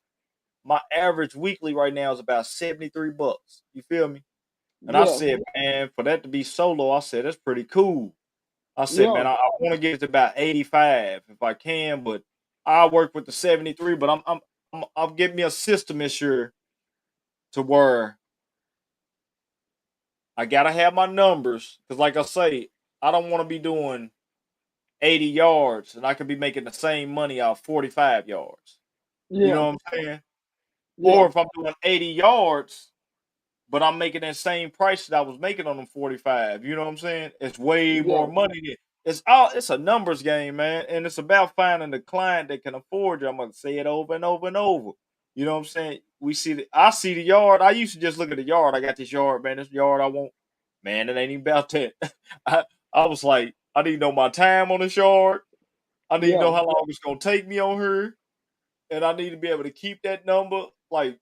weekly right now is about $73. You feel me? And I
Yeah,
said, man, for that to be solo, I said that's pretty cool. I said,
yeah,
man, I want to get it to about 85 if I can, but I work with the 73. But I'm getting me a system this year to where I gotta have my numbers because, like I say, I don't want to be doing 80 yards and I could be making the same money out 45 yards. You
yeah,
know what I'm saying?
yeah,
Or if I'm doing 80 yards, but I'm making that same price that I was making on them 45. You know what I'm saying? It's way more
yeah.
money. It's a numbers game, man. And it's about finding the client that can afford you. I'm gonna say it over and over and over. You know what I'm saying? I see the yard. I used to just look at the yard. I got this yard, man. This yard I want. Man, it ain't even about that. I, I was like, I need to know my time on this yard. I need to
Yeah.
know how long it's gonna take me on her. And I need to be able to keep that number like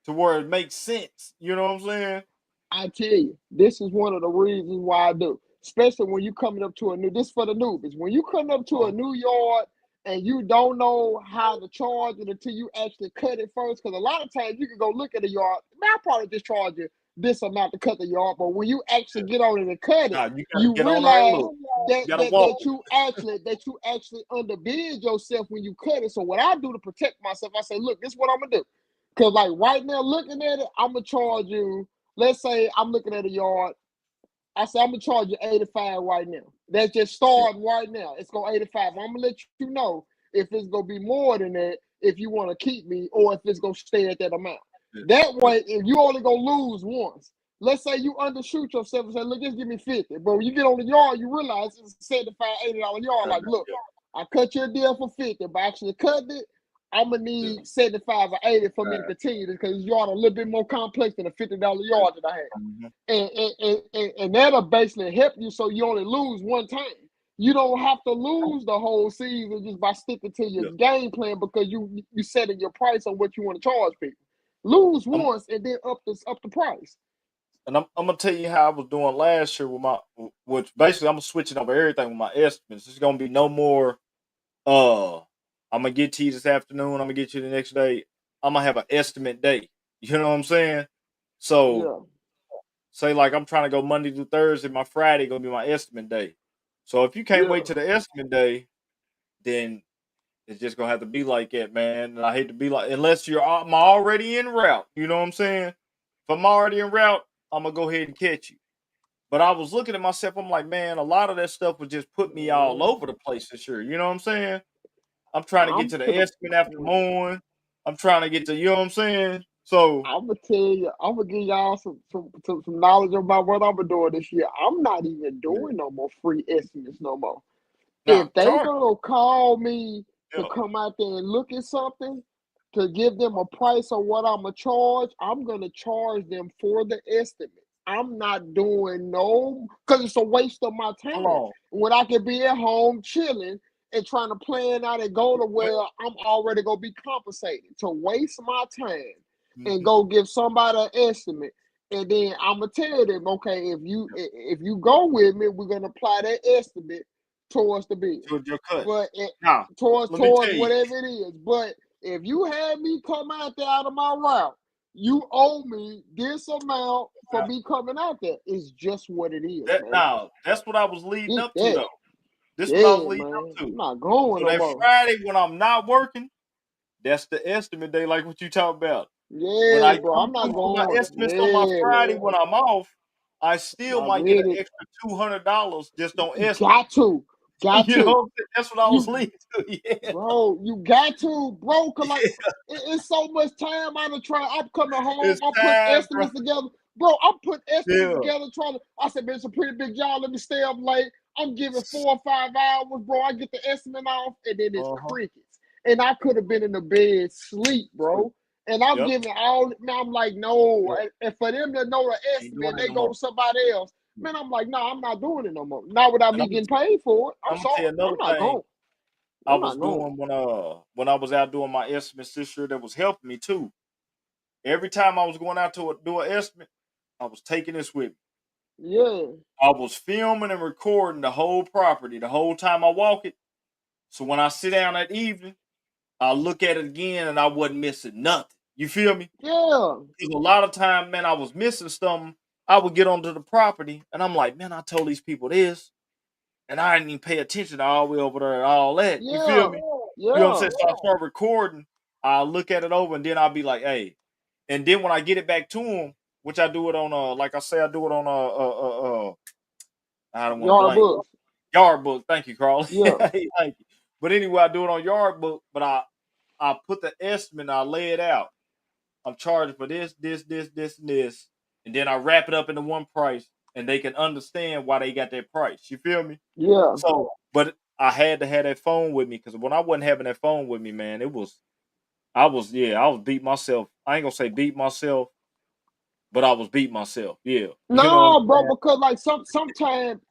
to where it makes sense. You know what I'm saying?
I tell you, this is one of the reasons why I do. Especially when you coming up to a new, this for the newbies. When you come up to a new yard and you don't know how to charge it until you actually cut it first, because a lot of times you can go look at a yard. Man, I probably just charge you this amount to cut the yard, but when you actually get on it and cut it,
Nah, you gotta
you
get on there and
realize
look. You gotta walk.
that you actually underbid yourself when you cut it. So what I do to protect myself, I say, look, this is what I'm gonna do. Cause like right now, looking at it, I'm gonna charge you. Let's say I'm looking at a yard. I say I'm gonna charge you 85 right now. That's just
Yeah,
starting right now. It's gonna 85. I'm gonna let you know if it's gonna be more than that if you want to keep me or if it's gonna stay at that amount.
yeah,
That
yeah,
way, if you only gonna lose once, let's say you undershoot yourself and say, look, just give me 50. But when you get on the yard, you realize it's a 75, $80 yard.
yeah,
Like, look,
yeah,
I cut you a deal for 50, but I actually cut it. I'm gonna
yeah.
need 75 or 80 for me to
Right.
continue this because yard a little bit more complex than a $50
Yeah.
yard that I have.
Mhm.
And that'll basically help you so you only lose one time. You don't have to lose the whole season just by sticking to your
Yeah.
game plan because you setting your price on what you want to charge people. Lose
I'm,
once and then up the price.
and I'm gonna tell you how I was doing last year with which basically I'm switching over everything with my estimates. There's gonna be no more. Uh, I'm gonna get to you this afternoon. I'm gonna get you the next day. I'm gonna have an estimate day. You know what I'm saying? So
Yeah,
say like I'm trying to go Monday through Thursday. My Friday gonna be my estimate day. So if you can't
yeah.
wait to the estimate day, then it's just gonna have to be like that, man. And I hate to be like unless I'm already en route. You know what I'm saying? If I'm already en route, I'm gonna go ahead and catch you. But I was looking at myself. I'm like, man, a lot of that stuff would just put me all over the place this year. You know what I'm saying? I'm trying to get
I'm
to the
to the
estimate after mowing. I'm trying to get to, you know what I'm saying? So,
I'm gonna tell you, I'm gonna give y'all some knowledge about what I'm doing this year. I'm not even
yeah.
doing no more free estimates no more.
Now,
If they
charge,
gonna call me to
yeah,
come out there and look at something, to give them a price of what I'm gonna charge, I'm gonna charge them for the estimate. I'm not doing no, because it's a waste of my
hold
time
on.
when I could be at home chilling and trying to plan out and go to where I'm already gonna be compensated to waste my time and go give somebody an estimate. And then I'm gonna tell them, okay, if you go with me, we're gonna apply that estimate towards the bill.
Towards your cut.
But
Now,
towards
let me tell you.
whatever it is. But if you have me come out there out of my route, you owe me this amount for me coming out there. It's just what it is, man.
Now, that's what I was leading
Get
up to,
that.
though. This is what I was leading
man.
up to.
I'm not going
So
no
that
more.
Friday when I'm not working, that's the estimate day, like what you talk about. When
Yeah,
I
bro.
come
I'm not
through for my
going.
estimates on my Friday
man.
when I'm off, I still
Not
might get an
with it.
extra $200 just on estimate.
Got to. Got
You know
to.
what I'm saying? That's what I was
You,
leading to. Yeah.
bro, you got to, bro. Cause like it's so much time I done try. I'm coming home.
It's
I'm putting
time, bro.
estimates together, bro. I'm putting estimates
Yeah.
together. Trying to. I said, man, it's a pretty big job. Let me stay up late. I'm giving 4 or 5 hours, bro. I get the estimate off, and then it's crickets. And I could have been in the bed sleep, bro. And I'm giving all. Now I'm like, no. And for them to know the estimate, they go to somebody else. Man, I'm like, no, I'm not doing it no more. Not without me getting paid for it. I'm
gonna tell
sorry.
you
I'm
another
not
thing.
going.
I was doing when I was out doing my estimates this year, that was helping me too. Every time I was going out to do an estimate, I was taking this with me.
Yeah.
I was filming and recording the whole property the whole time I walk it. So when I sit down that evening, I look at it again and I wasn't missing nothing. You feel me?
Yeah.
Because a lot of time, man, I was missing something. I would get onto the property and I'm like, man, I told these people this. And I didn't even pay attention to all the way over there and all that. You feel me?
Yeah.
You know what I'm saying? So I start recording. I'll look at it over and then I'll be like, hey. And then when I get it back to them, which I do it on like I say, I do it on I don't want to
Yard
blank.
books.
Yard book. Thank you, Carl.
Yeah.
Thank you. But anyway, I do it on yard book, but I put the estimate and I lay it out. I'm charging for this, and this. And then I wrap it up into one price and they can understand why they got that price. You feel me?
Yeah.
So, but I had to have that phone with me because when I wasn't having that phone with me, man, I was beat myself. I ain't gonna say beat myself, but I was beat myself. Yeah. You know what
No,
I'm
bro,
saying?
because like sometimes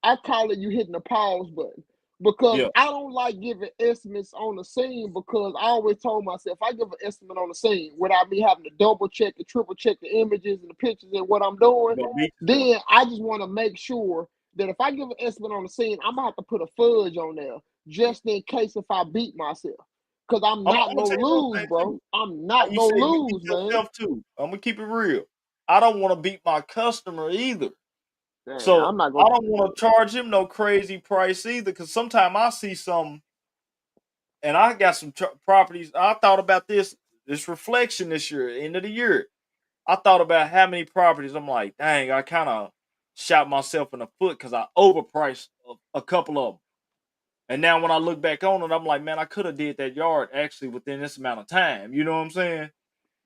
I call it you hitting the pause button. Because
Yeah.
I don't like giving estimates on the scene because I always told myself if I give an estimate on the scene without me having to double check and triple check the images and the pictures and what I'm doing, then I just want to make sure that if I give an estimate on the scene, I'm gonna have to put a fudge on there just in case if I beat myself. Cause I'm not gonna lose, bro. I'm not gonna lose, man.
Yourself too. I'm gonna keep it real. I don't want to beat my customer either.
Damn,
So
I'm not
I
gonna.
don't want to charge him no crazy price either. Cause sometimes I see something and I got some properties. I thought about this reflection this year, end of the year. I thought about how many properties. I'm like, dang, I kind of shot myself in the foot because I overpriced a couple of them. And now when I look back on it, I'm like, man, I could have did that yard actually within this amount of time. You know what I'm saying?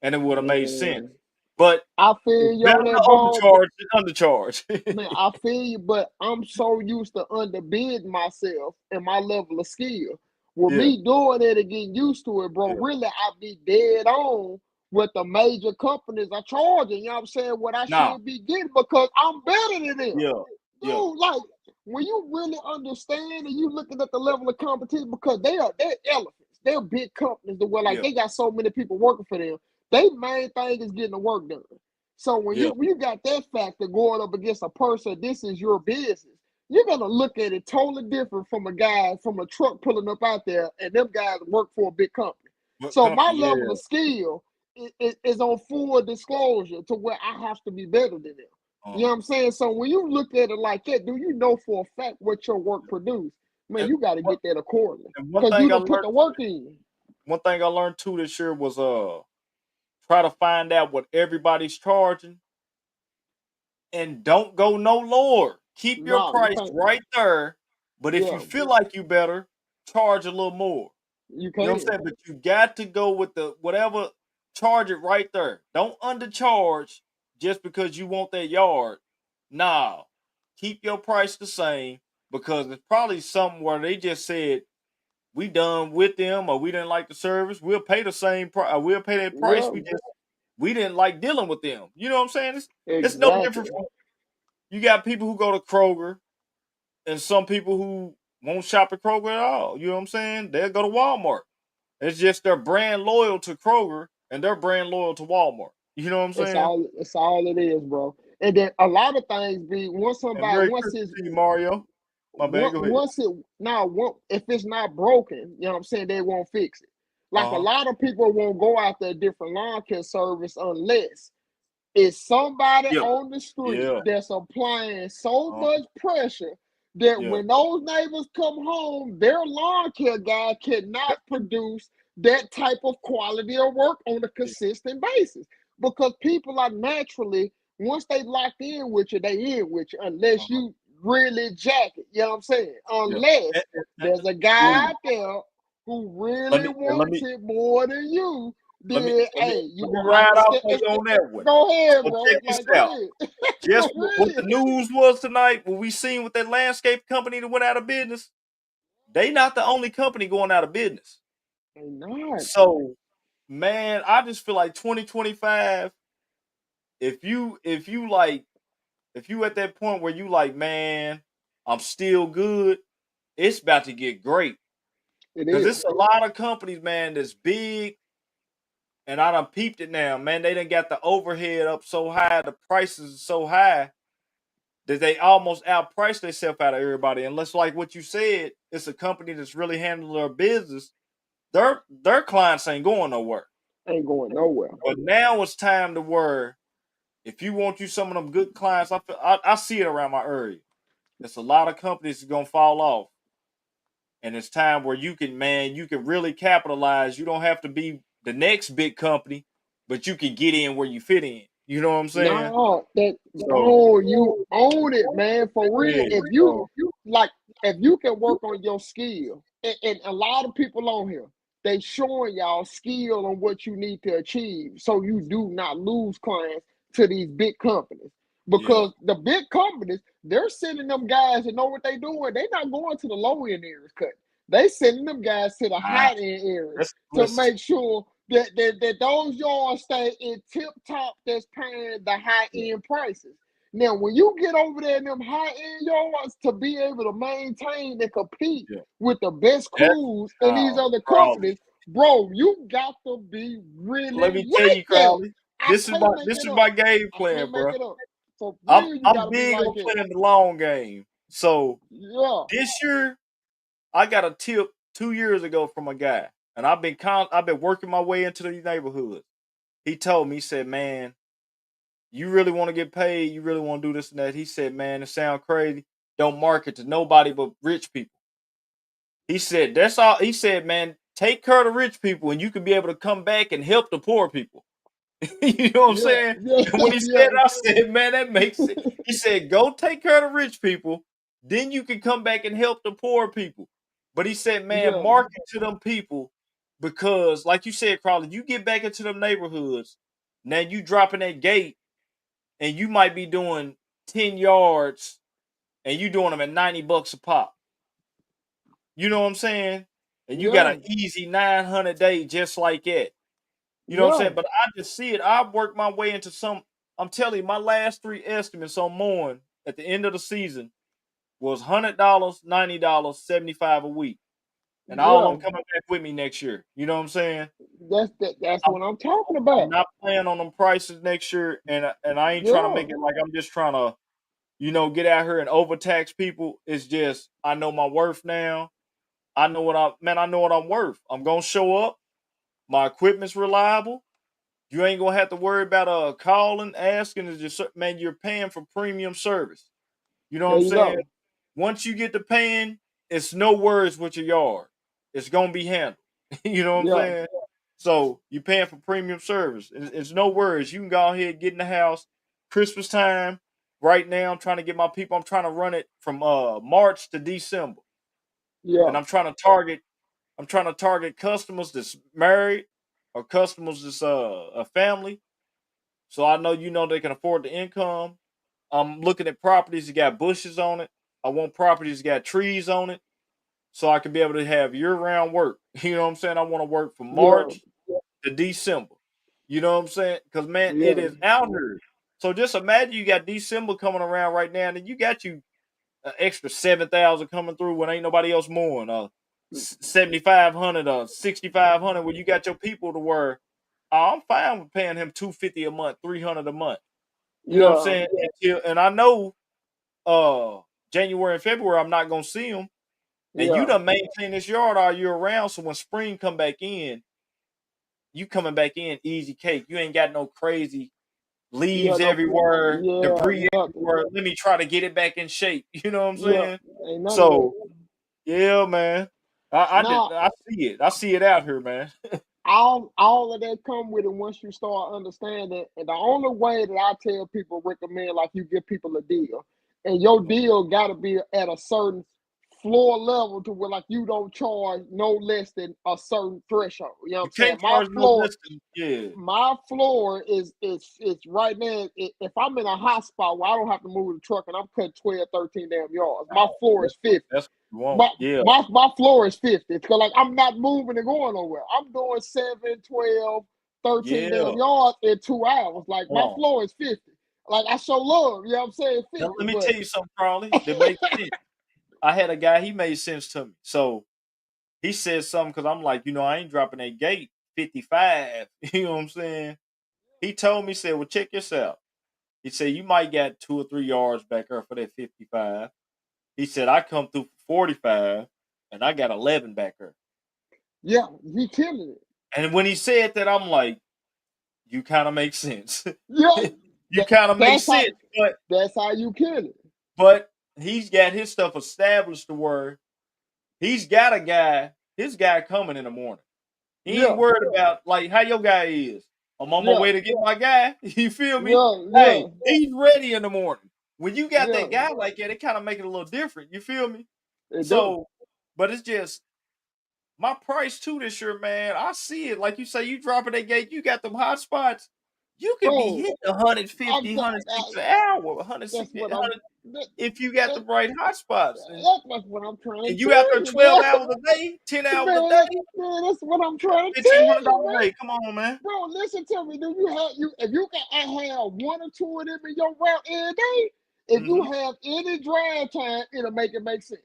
And it would have made sense. But
I feel
it's
you
better
on that
to
ball.
overcharge than undercharge.
Man, I feel you, but I'm so used to underbidding myself and my level of skill. With
Yeah.
me doing it and getting used to it, bro,
Yeah.
really I be dead on what the major companies are charging. You know what I'm saying? What I should be getting because I'm better than them.
Yeah.
Dude, like when you really understand and you looking at the level of competition because they're elephants. They're big companies that were like they got so many people working for them. Their main thing is getting the work done. So when you got that factor going up against a person, this is your business. You're gonna look at it totally different from a guy from a truck pulling up out there, and them guys work for a big company. So my level of skill is on full disclosure to where I have to be better than them. You know what I'm saying? So when you look at it like that, do you know for a fact what your work produced? Man, you got to get that accordingly because you done put the work in.
One thing I learned too this year was try to find out what everybody's charging and don't go no lower. Keep your price right there. But if you feel like you better, charge a little more.
You
know what I'm saying? But you got to go with the whatever, charge it right there. Don't undercharge just because you want that yard. Nah. Keep your price the same because it's probably something where they just said, we done with them or we didn't like the service. We'll pay the same price. We'll pay that price. We didn't like dealing with them. You know what I'm saying? It's no different from, you got people who go to Kroger and some people who won't shop at Kroger at all. You know what I'm saying? They'll go to Walmart. It's just they're brand loyal to Kroger and they're brand loyal to Walmart. You know what I'm saying?
It's all it is, bro. And then a lot of things be
And Merry Christmas to you, Mario. My bad. Go ahead.
if it's not broken, you know what I'm saying, they won't fix it. Like a
Uh-huh.
lot of people won't go after a different lawn care service unless it's somebody
Yeah.
on the street
Yeah.
that's applying so
Uh-huh.
much pressure that
Yeah.
when those neighbors come home, their lawn care guy cannot produce that type of quality of work on a consistent basis. Because people are naturally, once they locked in with you, they in with you, unless
Uh-huh.
you really jack it. You know what I'm saying?
Yeah.
Unless there's a guy
Let
out there who
let
really
me and let
wants
me
it more than you,
let me
then
let me
hey, you
let me
gonna have
ride
to
out
step.
for you on that one.
Go ahead,
So
bro.
check this
Like, go
out.
ahead.
Just
Go
what the
ahead.
news was tonight, what we seen with that landscape company that went out of business. They not the only company going out of business.
They not.
So, man, I just feel like 2025. If you at that point where you like, man, I'm still good. It's about to get great
It
because
is.
it's a lot of companies, man, that's big. And I done peeped it now, man. They done got the overhead up so high, the prices are so high that they almost outprice themselves out of everybody. Unless, like what you said, it's a company that's really handling their business. Their clients ain't going nowhere.
Ain't going nowhere.
But now it's time to where if you want you some of them good clients, I see it around my area. There's a lot of companies that's gonna fall off, and it's time where you can really capitalize. You don't have to be the next big company, but you can get in where you fit in. You know what I'm saying?
No,
So
you own it, man. For real.
yeah,
If you
so
like, if you can work on your skill, and a lot of people on here, they showing y'all skill on what you need to achieve, so you do not lose clients to these big companies.
yeah,
Because the big companies, they're sending them guys that know what they doing. They're not going to the low end areas cut. They sending them guys to the
nah,
high end areas
that's
to
listen.
make sure that those yards stay in tip top that's paying the high
Yeah,
end prices. Now, when you get over there in them high end yards to be able to maintain and compete
yeah.
with the best
That's
crews in these other
Crowley.
companies, bro, you got to be really
Let me tell
like
you,
them.
Crowley.
I can't make
This
it
is
up.
my game
I
plan,
can't make
bro.
it up. For real, you got
I'm
to be
big
like
on
it.
playing the long game. So
Yeah,
this year, I got a tip 2 years ago from a guy, and I've been working my way into these neighborhoods. He told me, he said, "Man, you really want to get paid? You really want to do this and that?" He said, "Man, it sounds crazy. Don't market to nobody but rich people." He said, "That's all." He said, "Man, take care of the rich people, and you can be able to come back and help the poor people." You know what I'm
yeah,
saying?
yeah,
And when he said
yeah,
it, I said, "Man, that makes it." He said, "Go take care of the rich people, then you can come back and help the poor people." But he said, "Man,
yeah,
market to them people because, like you said, Crowley, you get back into them neighborhoods. Now you dropping that gate, and you might be doing 10 yards, and you doing them at $90 a pop. You know what I'm saying? And you got
yeah,
an easy 900 day just like that. You know what I'm
yeah,
saying? But I just see it. I worked my way into some. I'm telling you, my last three estimates on mowing at the end of the season was $100, $90, 75 a week, and all
yeah.
them coming back with me next year. You know what I'm saying?
That's
I'm,
what I'm talking
I'm
about.
not playing on them prices next year, and I ain't trying to
Yeah,
make it like I'm just trying to, get out here and overtax people. It's just I know my worth now. I know what I'm worth. I'm gonna show up. My equipment's reliable. You ain't gonna have to worry about calling, asking. Is just man, you're paying for premium service. You know what
there
I'm
you
saying?
go.
Once you get to paying, it's no worries with your yard. It's gonna be handled. You know what I'm
Yeah,
saying? So you paying for premium service. It's no worries. You can go ahead get in the house. Christmas time. Right now, I'm trying to get my people. I'm trying to run it from March to December,
yeah,
and I'm trying to target customers that's married or customers that's a family. So I know they can afford the income. I'm looking at properties that got bushes on it. I want properties that got trees on it so I can be able to have year-round work. You know what I'm saying? I want to work from
yeah,
March to December. You know what I'm saying? Because man, it
yeah,
is out here. So just imagine you got December coming around right now, and then you got you an extra 7,000 coming through when ain't nobody else mowing. 7,500 or 6,500 when you got your people to where I'm fine with paying him $250 a month, $300 a month. You know what I'm
Yeah,
saying? And I know January and February I'm not gonna see him. And you
yeah.
done maintain this yard all year round. So when spring come back in, you coming back in easy cake. You ain't got no crazy
Yeah,
leaves
no,
everywhere,
yeah,
debris
nothing.
everywhere. Let me try to get it back in shape. You know what I'm
Yeah,
saying?
ain't none of that.
So yeah, man.
Now,
I see it. I see it out here, man.
all of that come with it once you start understanding. And the only way that I tell people recommend, like you give people a deal, and your deal got to be at a certain floor level to where like you don't charge no less than a certain threshold. You know what
You
I'm saying?
can't charge no less than yeah.
My floor is right now. If I'm in a hot spot where I don't have to move the truck and I'm cutting 12, 13 damn yards, my floor is 50.
That's what you want.
My
Yeah.
my floor is 50. Because like I'm not moving and going nowhere. I'm doing 7, 12, 13
Yeah.
damn yards in 2 hours. Like my
Hold on.
floor is 50. Like I show love, you know what I'm saying? 50.
Now let me
But
tell you something, Charlie, that makes sense. I had a guy, he made sense to me. So he said something because I'm like, I ain't dropping that gate 55. You know what I'm saying? He told me, said, well, check this out. He said, you might get 2 or 3 yards back there for that 55. He said, I come through for 45 and I got 11 back there.
yeah, he killing it.
And when he said that, I'm like, you kind of make sense.
Yeah.
You kind of make
That's how
sense.
you kill it.
But he's got his stuff established to where he's got his guy coming in the morning. He ain't
Yeah,
worried about like how your guy is. I'm on my
yeah,
way to get my guy. You feel me?
yeah,
Hey,
yeah,
he's ready in the morning. When you got
yeah.
that guy like that, it kind of make it a little different. You feel me?
It do.
So, but it's just my price too this year, man. I see it. Like you say, you dropping that gate, you got them hot spots. You could be
Bro,
hitting
I'm
150,
t-
160 an hour,
that's
160,
what I'm that,
if you got the
that,
right hot spots.
that's what I'm trying
And
to
you out
tell
there
you,
12
man.
hours a day, 10 hours a
Man,
day,
that's what I'm trying to tell you,
$1,500 a
man.
day. Come on, man.
Bro, listen to me. Do you have if you can have 1 or 2 of them in your route every day? If you
Mm-hmm.
have any drive time, it'll make sense.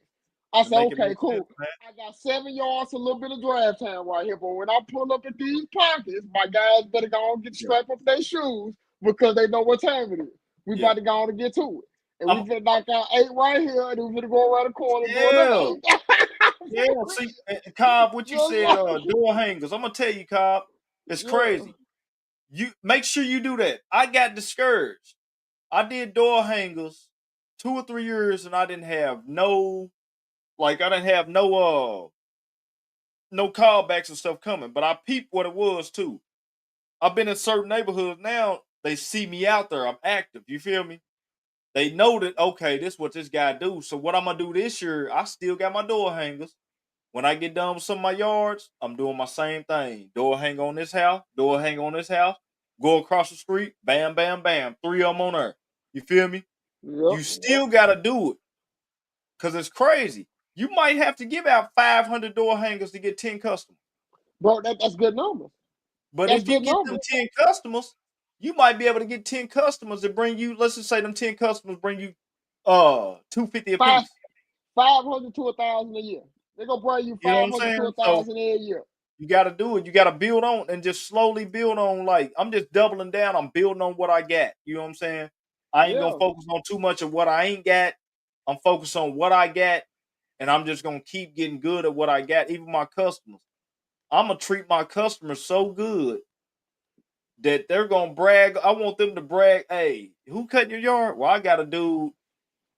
I
To
said,
make it
okay,
make sense,
cool.
man.
I got 7 yards, a little bit of drive time right here. But when I pull up at these pockets, my guys better go and get
Yeah.
strapped up their shoes because they know what time it is. We
Yeah.
about to go on and get to it. And we
I'm,
finna knock out 8 right here, and we finna go around the corner and do another
yeah.
8.
Yeah. See, Cobb, what you said,
Yeah,
door hangers. I'm gonna tell you, Cobb, it's
yeah.
crazy. You make sure you do that. I got discouraged. I did door hangers 2 or 3 years, and I didn't have no callbacks and stuff coming. But I peeped what it was too. I've been in certain neighborhoods now. They see me out there. I'm active. You feel me? They know that okay, this is what this guy do. So what I'm gonna do this year? I still got my door hangers. When I get done with some of my yards, I'm doing my same thing. Door hang on this house. Door hang on this house. Go across the street. Bam, bam, bam. 3 of them on there. You feel me?
Yep.
You still gotta do it because it's crazy. You might have to give out 500 door hangers to get 10 customers.
Bro, that's good numbers.
But
That's
if you
good
get them
numbers.
10 customers, you might be able to get 10 customers that bring you, let's just say them 10 customers bring you 250 a
Five
piece.
500 to 1,000 a year. They're gonna bring you
You know what I'm
500 to
saying? So
1,000 a year.
you gotta do it. You gotta build on and just slowly build on. Like I'm just doubling down. I'm building on what I got. You know what I'm saying? I ain't gonna
Yeah.
focus on too much of what I ain't got. I'm focused on what I got, and I'm just gonna keep getting good at what I got. Even my customers, I'm gonna treat my customers so good that they're gonna brag. I want them to brag. Hey, who cut your yard? Well, I got a dude.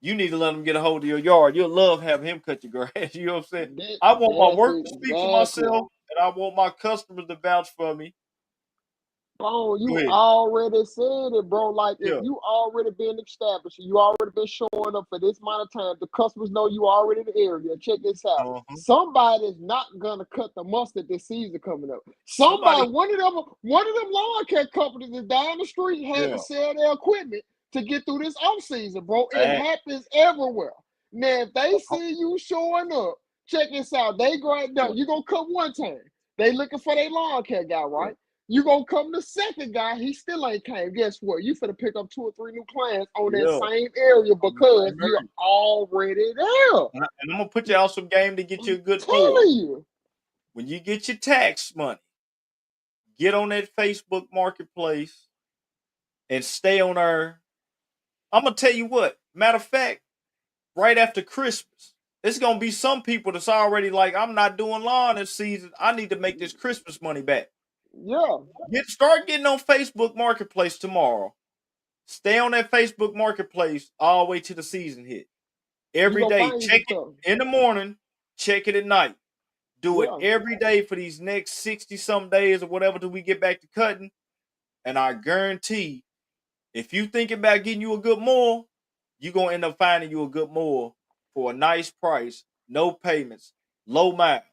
You need to let him get a hold of your yard. You'll love having him cut your grass. You know what I'm saying? I want my
That's
work to speak for
exactly.
myself, and I want my customers to vouch for me.
Bro,
Go
you
ahead.
already said it, bro. Like if
Yeah.
you already been established, you already been showing up for this amount of time, the customers know you already in the area. Check this out.
Uh-huh.
Somebody's not gonna cut the mustard this season coming up.
Somebody.
One of them lawn care companies is down the street had
Yeah.
to sell their equipment to get through this off season, bro. It
Fact.
happens everywhere. Now, if they
Uh-huh.
see you showing up, check this out. They grab
Yeah.
no, you gonna cut one time. They looking for their lawn care guy,
Yeah.
right? You gonna come the second guy, he still ain't came. Guess what? You finna pick up 2 or 3 new clients on that
Yeah.
same area
On the
because
same
you're
area.
already there.
And I'm gonna put you on some game to get you a
I'm
good mower.
telling you.
When you get your tax money, get on that Facebook marketplace and stay on there. I'm gonna tell you what. Matter of fact, right after Christmas, it's gonna be some people that's already like, I'm not doing lawn this season. I need to make this Christmas money back.
Yeah.
Start getting on Facebook Marketplace tomorrow. Stay on that Facebook Marketplace all the way to the season hit.
You
Every
gonna
day.
find you
Check
some
it
stuff.
in the morning, check it at night. Do it
Yeah.
every day for these next 60 some days or whatever till we get back to cutting. And I guarantee if you think about getting you a good mower, you're gonna end up finding you a good mower for a nice price, no payments, low miles.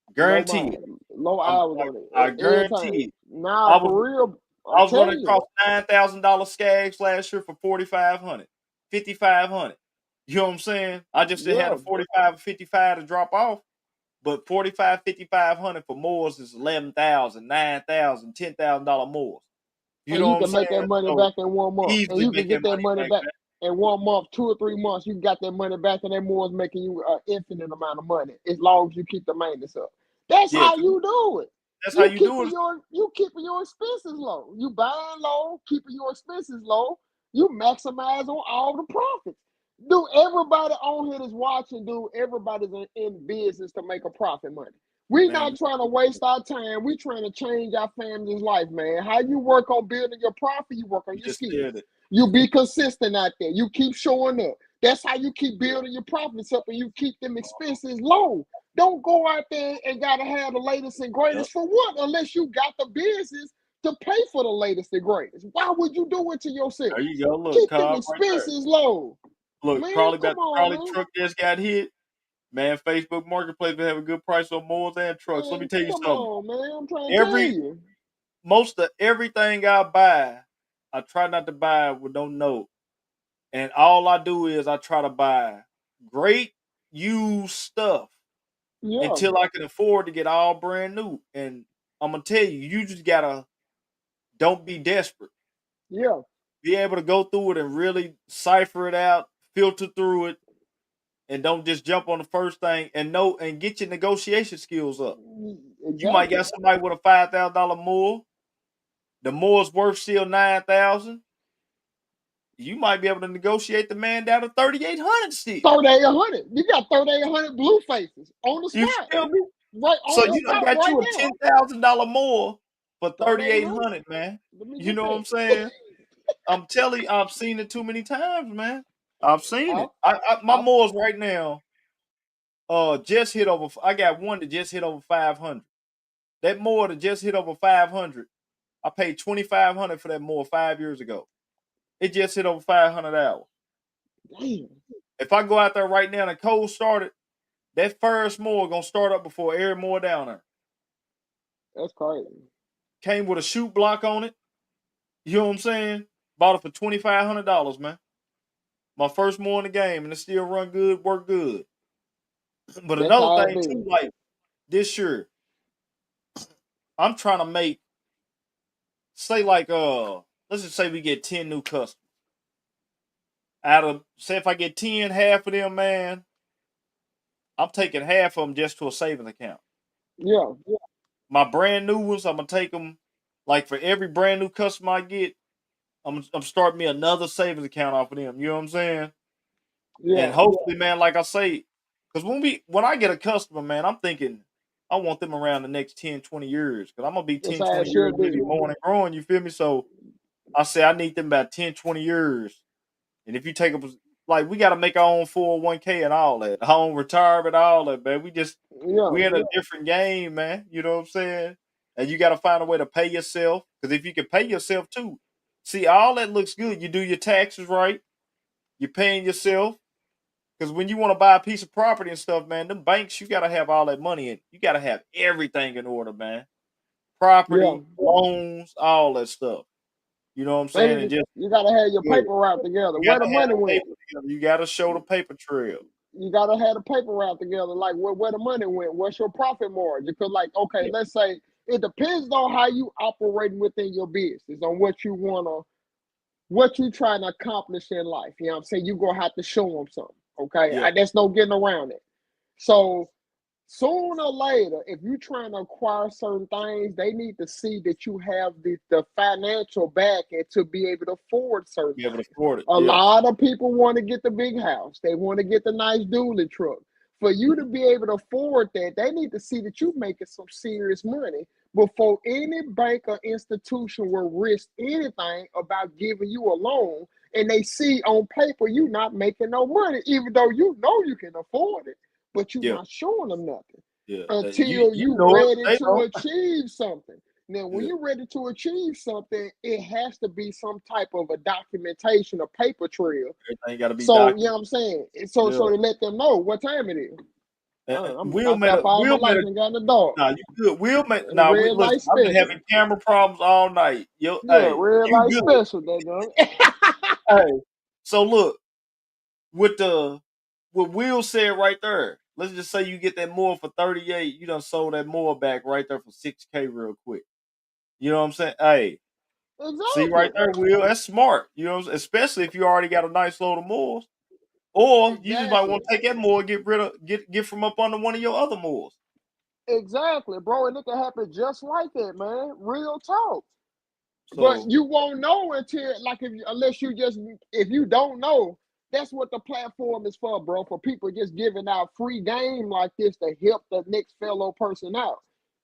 Low
Guarantee it.
miles, low hours on
I
it. Every time.
guarantee it.
Nah,
I was
for real,
I
I'm
was running
telling
across
you.
$9,000 scags last year for 4,500, 5,500. You know what I'm saying? I just had
Yeah.
a 45 or 55 to drop off, but 45, 5,500 for mowers is 11,000, 9,000, $10,000 mowers. You
And
know
you
what I'm
can make that
saying?
money
So
back in 1 month. And
easily
you can
make
get
that
that
money
money
back,
back
man.
in 1 month, 2 or 3 months. You got that money back, and that more is making you an infinite amount of money as long as you keep the maintenance up. That's
Yeah,
how you do it.
that's how you do it.
You keeping your expenses low. You buying low, keeping your expenses low. You maximize on all the profits. Do everybody on here that's watching, everybody's in business to make a profit money. We
Man,
not trying to waste our time. We trying to change our family's life, man. How you work on building your profit, you work on
you
your
just
skills.
said it.
You be consistent out there. You keep showing up. That's how you keep building your profits up and you keep them expenses low. Don't go out there and gotta have the latest and
Yep.
greatest for what? Unless you got the business to pay for the latest and greatest. Why would you do it to yourself?
There you go. Look,
Keep them
Cobb, right there.
expenses low.
Look,
Man,
probably
come on, man.
truck just got hit. Man, Facebook Marketplace will have a good price on mowers and trucks. Let me
Man,
tell you
come
something.
on, man. I'm trying to tell you.
Most of everything I buy, I try not to buy with no note. And all I do is I try to buy great used stuff
Yeah,
until I can afford to get all brand new. And I'm gonna tell you, you just gotta don't be desperate.
yeah.
Be able to go through it and really cipher it out, filter through it, and don't just jump on the first thing and know and get your negotiation skills up. You might
Exactly.
get somebody with a $5,000 mower. The mower's worth still 9,000. You might be able to negotiate the man down to 3,800 still.
3,800. You got 3,800 blue faces on the
You
spot.
feel me?
Right
So
on the
you done
spot
got
right
you a
now.
$10,000 more for
3,800.
3,800, man.
Let me
You
get
know what
that.
I'm saying? I'm telling you, I've seen it too many times, man. I've seen
I,
it. My
I,
mowers right now, just hit over. I got one that just hit over 500. That mower that just hit over 500. I paid 2,500 for that mower 5 years ago. It just hit over 500 hours.
damn,
If I go out there right now and cold start it, that first mower gonna start up before every mower down there.
that's crazy.
Came with a shoot block on it. You know what I'm saying? Bought it for $2,500, man. My first mower in the game, and it still run good, work good. But
That's
another
how it
thing
be.
too, like this year, I'm trying to make say like let's just say we get 10 new customers. Out of say if I get 10, half of them, man, I'm taking half of them just to a savings account.
Yeah,
My brand new ones, I'm gonna take them like for every brand new customer I get, I'm starting me another savings account off of them. You know what I'm saying? And
yeah.
hopefully, man, like I say, because when I get a customer, man, I'm thinking I want them around the next 10, 20 years. Because I'm gonna be
That's
10,
how it
20 years
should
maybe
be.
mowing and growing, you feel me? So I say I need them about 10, 20 years. And if you take up like we gotta make our own 401k and all that, our own retirement, all that, man.
Yeah,
We in a different game, man. You know what I'm saying? And you got to find a way to pay yourself. Because if you can pay yourself too, see, all that looks good. You do your taxes right. You're paying yourself. Because when you want to buy a piece of property and stuff, man, them banks, you got to have all that money in. You got to have everything in order, man.
yeah.
Property, loans, all that stuff. You know what I'm saying? And
And
just
you gotta have your
yeah,
paper route together.
you
Where
got
the
to have
money
the
went?
paper together. You got to show the paper trail.
You gotta have the paper route together. Like where the money went. What's your profit margin? Because like, okay,
Yeah.
let's say it depends on how you operating within your business, on what you trying to accomplish in life. You know what I'm saying? You're gonna have to show them something. Okay.
Yeah.
There's no getting around it. So sooner or later, if you're trying to acquire certain things, they need to see that you have the financial backing to be able to afford certain
Be able to
things.
afford it.
A
Yeah.
lot of people want to get the big house. They want to get the nice dually truck. For you to be able to afford that, they need to see that you're making some serious money before any bank or institution will risk anything about giving you a loan. And they see on paper you not making no money, even though you know you can afford it, but you're
Yeah.
not showing them nothing
Yeah.
until
You
you
know it.
ready
They
to
know.
achieve something. Now, when
Yeah.
you're ready to achieve something, it has to be some type of a documentation, a paper trail.
Everything got to be
So, you
documented.
know what I'm saying? So
Yeah.
to let them know what time it is. I'm
Will
about
made
that
a
far my
Will made
life
a
and got in the dark.
nah. You good? Will made
And
nah. We
red light
listen. I've been
special.
having camera problems all night. Yo,
Yeah,
hey,
red
you
light
good?
special, that
Hey, so look with what Will said right there. Let's just say you get that mower for 38. You done sold that mower back right there for 6K real quick. You know what I'm saying? Hey, see right
Exactly.
there, Will. That's smart. You know, especially if you already got a nice load of mowers. Or you just might
Exactly.
want to take that mower, get from up under one of your other mowers.
Exactly, bro. And it can happen just like that, man. Real talk. But
So
you won't know until, like, unless you just, if you don't know, that's what the platform is for, bro. For people just giving out free game like this to help the next fellow person out.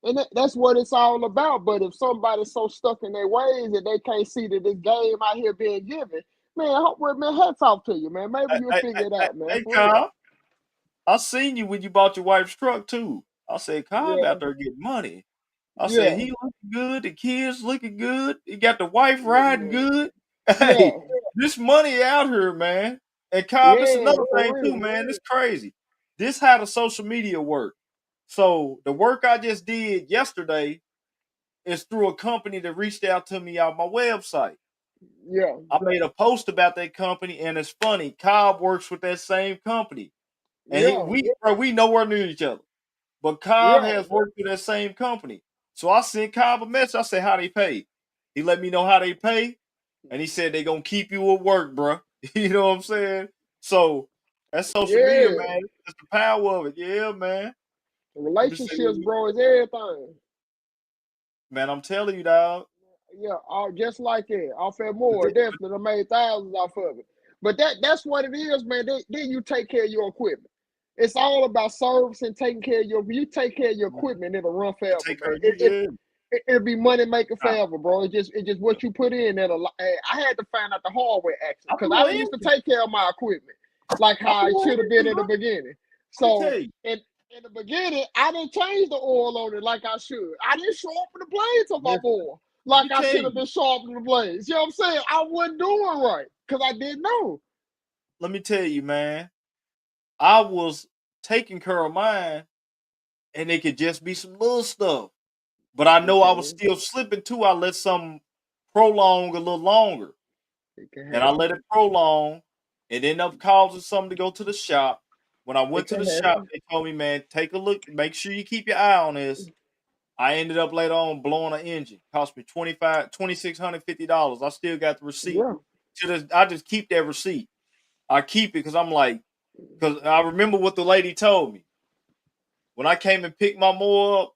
And that's what it's all about. But if somebody's so stuck in their ways that they can't see that this game out here being given, man, hats off to you, man. Maybe you'll figure it out, man.
hey,
For real.
Kyle, I seen you when you bought your wife's truck too. I said, Cobb
Yeah,
out there getting money. I said,
yeah,
he looking good, the kids looking good, he got the wife riding
yeah,
good.
yeah,
Hey, this money out here, man. And Cobb, this
yeah,
another
for
thing too,
real.
man. It's crazy. This how the social media work. So the work I just did yesterday is through a company that reached out to me on my website.
Yeah,
I made a post about that company, and it's funny. Cobb works with that same company, and
yeah,
we nowhere near each other. But Cobb
yeah,
has worked with that same company. So I sent Cobb a message. I said, how they pay? He let me know how they pay. And he said, they going to keep you at work, bro. You know what I'm saying? So that's social media,
yeah.
man. That's the power of it. Yeah, man. I'm just
Relationships,
saying,
bro, is everything.
man, I'm telling you, dog.
Yeah, just like that. Off that more, definitely. I made thousands off of it. But that's what it is, man. Then you take care of your equipment. It's all about service and taking care of you take care of your equipment, it'll run
I
forever,
take care
man.
of you, yeah.
It'll be money making
Nah,
forever, bro. It's just what you put in that. I had to find out the hard way actually,
I
because I didn't
believe
used to
you.
take care of my equipment like
I
how it
believe
should have been
you,
in the
bro.
beginning.
Let me
So
tell you.
in the beginning, I didn't change the oil on it like I should. I didn't sharpen the blades of my
Listen,
mower
let
like
me
I
tell
should have
you.
been sharpening the blades. You know what I'm saying? I wasn't doing right because I didn't know.
Let me tell you, man. I was taking care of mine, and it could just be some little stuff. But I
It
know I was
can,
still slipping too. I let some prolong a little longer,
it can
and I let
happen.
it prolong. It ended up causing something to go to the shop. When I
It
went to
can
the shop,
happen.
they told me, "Man, take a look. Make sure you keep your eye on this." I ended up later on blowing an engine. Cost me $2,650. I still got the receipt.
Yeah.
I just keep that receipt. I keep it because I'm like, because I remember what the lady told me when I came and picked my mower up.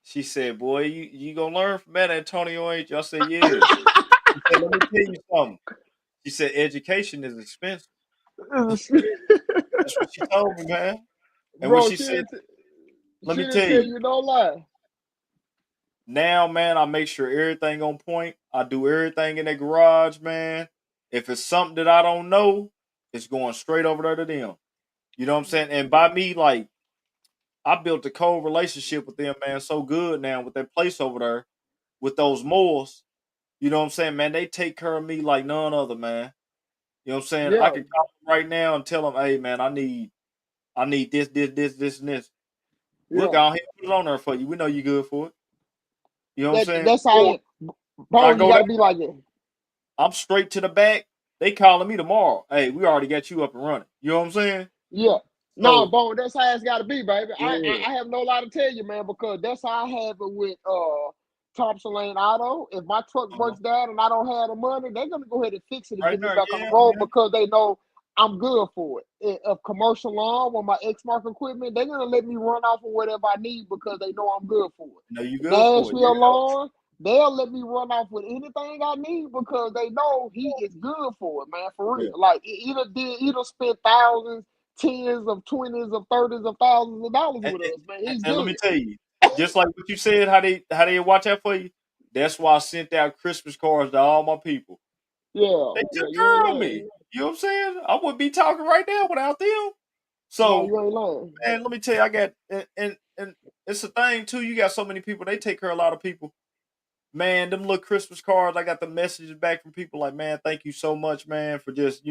She said, "Boy, you gonna learn from that, Antonio, ain't you?" I said, "Yeah." She said, "Let me tell you something." She said, "Education is expensive." That's what she told me, man. And when
Bro,
she said, "Let
she
me
didn't
tell
tell
you,"
you no lie.
now, man, I make sure everything on point. I do everything in the garage, man. If it's something that I don't know, it's going straight over there to them. You know what I'm saying? And by me, like, I built a cold relationship with them, man, so good now with that place over there with those mowers. You know what I'm saying, man? They take care of me like none other, man. You know what I'm saying? I
Yeah,
can call them right now and tell them, "Hey, man, I need this, and this." We'll
yeah.
go ahead and put it on there for you. We know you good for it. You know what I'm saying?
That's how
Or
it,
when I
bro. You
go
got
there,
to be like it.
I'm straight to the back. They calling me tomorrow. Hey, we already got you up and running. You know what I'm saying?
Yeah, No,
So
Bone, that's how it's got to be, baby.
yeah,
I have no lie to tell you, man, because that's how I have it with Thompson Lane Auto. If my truck
uh-huh.
breaks down and I don't have the money, they're gonna go ahead and fix it and
Right
get me
there,
back on the
yeah,
road
man.
because they know I'm good for it. Of commercial lawn with my X mark equipment, they're gonna let me run off of whatever I need because they know I'm good for
No, you
it.
good for it. Yeah,
Nashville lawn, they'll let me run off with anything I need because they know he is good for it, man, for
yeah.
real. Like either spend thousands, tens of twenties of thirties of thousands of dollars
And,
with us, man. He's
and let
good.
me tell you, just like what you said, how they watch out for you. That's why I sent out Christmas cards to all my people.
Yeah,
They
yeah,
took
you ain't
care of
lying.
me. You know what I'm saying? I wouldn't be talking right now without them.
No,
So,
you ain't lying.
man, let me tell you, I got and it's a thing too. You got so many people. They take care of a lot of people. Man, them little Christmas cards. I got the messages back from people like, man, thank you so much, man, for just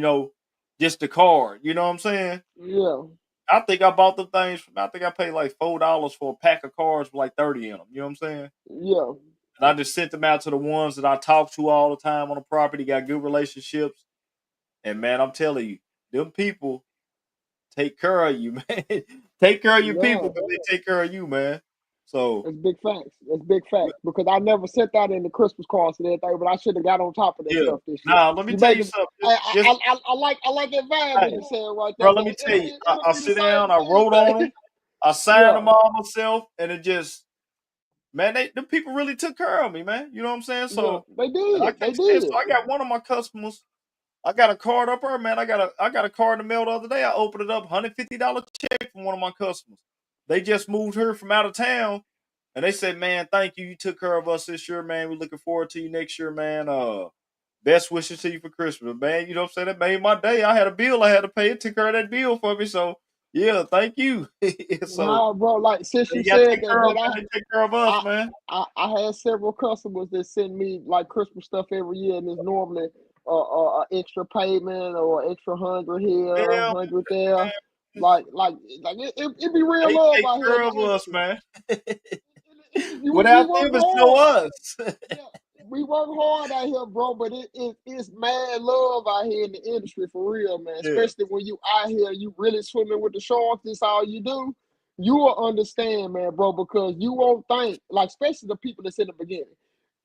just the card. You know what I'm saying?
Yeah,
I think I bought the things from. I think I paid like $4 for a pack of cards with like 30 in them. You know what I'm saying?
yeah.
And I just sent them out to the ones that I talk to all the time on the property, got good relationships. And man, I'm telling you, them people take care of you, man. Take care of your people
Yeah,
because they take care of you, man. So
that's big facts. That's big facts. Because I never sent that in the Christmas cards and everything, but I should have got on top of that
yeah.
stuff this year.
Now let me
You
tell
made
you
me.
something.
I,
Just
I, I, I like that vibe
hey,
that you said right
bro,
there,
let me
though.
tell you.
It'll
I
be the
sit
same
down, I
thing,
wrote on
man.
them, I signed
Yeah,
them all myself, and it just man, the people really took care of me, man. You know what I'm saying?
yeah.
So
They
and I
did. They
can't stand. So
did.
I got one of my customers. I got a card up there, man. I got a card in the mail the other day. I opened it up, $150 check from one of my customers. They just moved here from out of town, and they said, "Man, thank you. You took care of us this year, man. We're looking forward to you next year, man. Best wishes to you for Christmas, man. You know what I'm saying? That made my day. I had a bill I had to pay. It took care of that bill for me. So yeah, thank you. So
Nah, bro. Like since you
you gotta
said
take
that,
care of
man,
man. They take care of us,
I
man.
I had several customers that send me like Christmas stuff every year, and it's normally a extra payment or extra 100 here,
Yeah,
100 there.
man.
Like it be real
They
love
take
out here in
care
the
of us,
industry.
man.
We
Without
work
them, it's no
hard.
us.
Yeah, we work hard out here, bro. But it's mad love out here in the industry for real, man.
Yeah.
Especially when you out here, you really swimming with the sharks. This all you do. You will understand, man, bro, because you won't think like, especially the people that's in the beginning.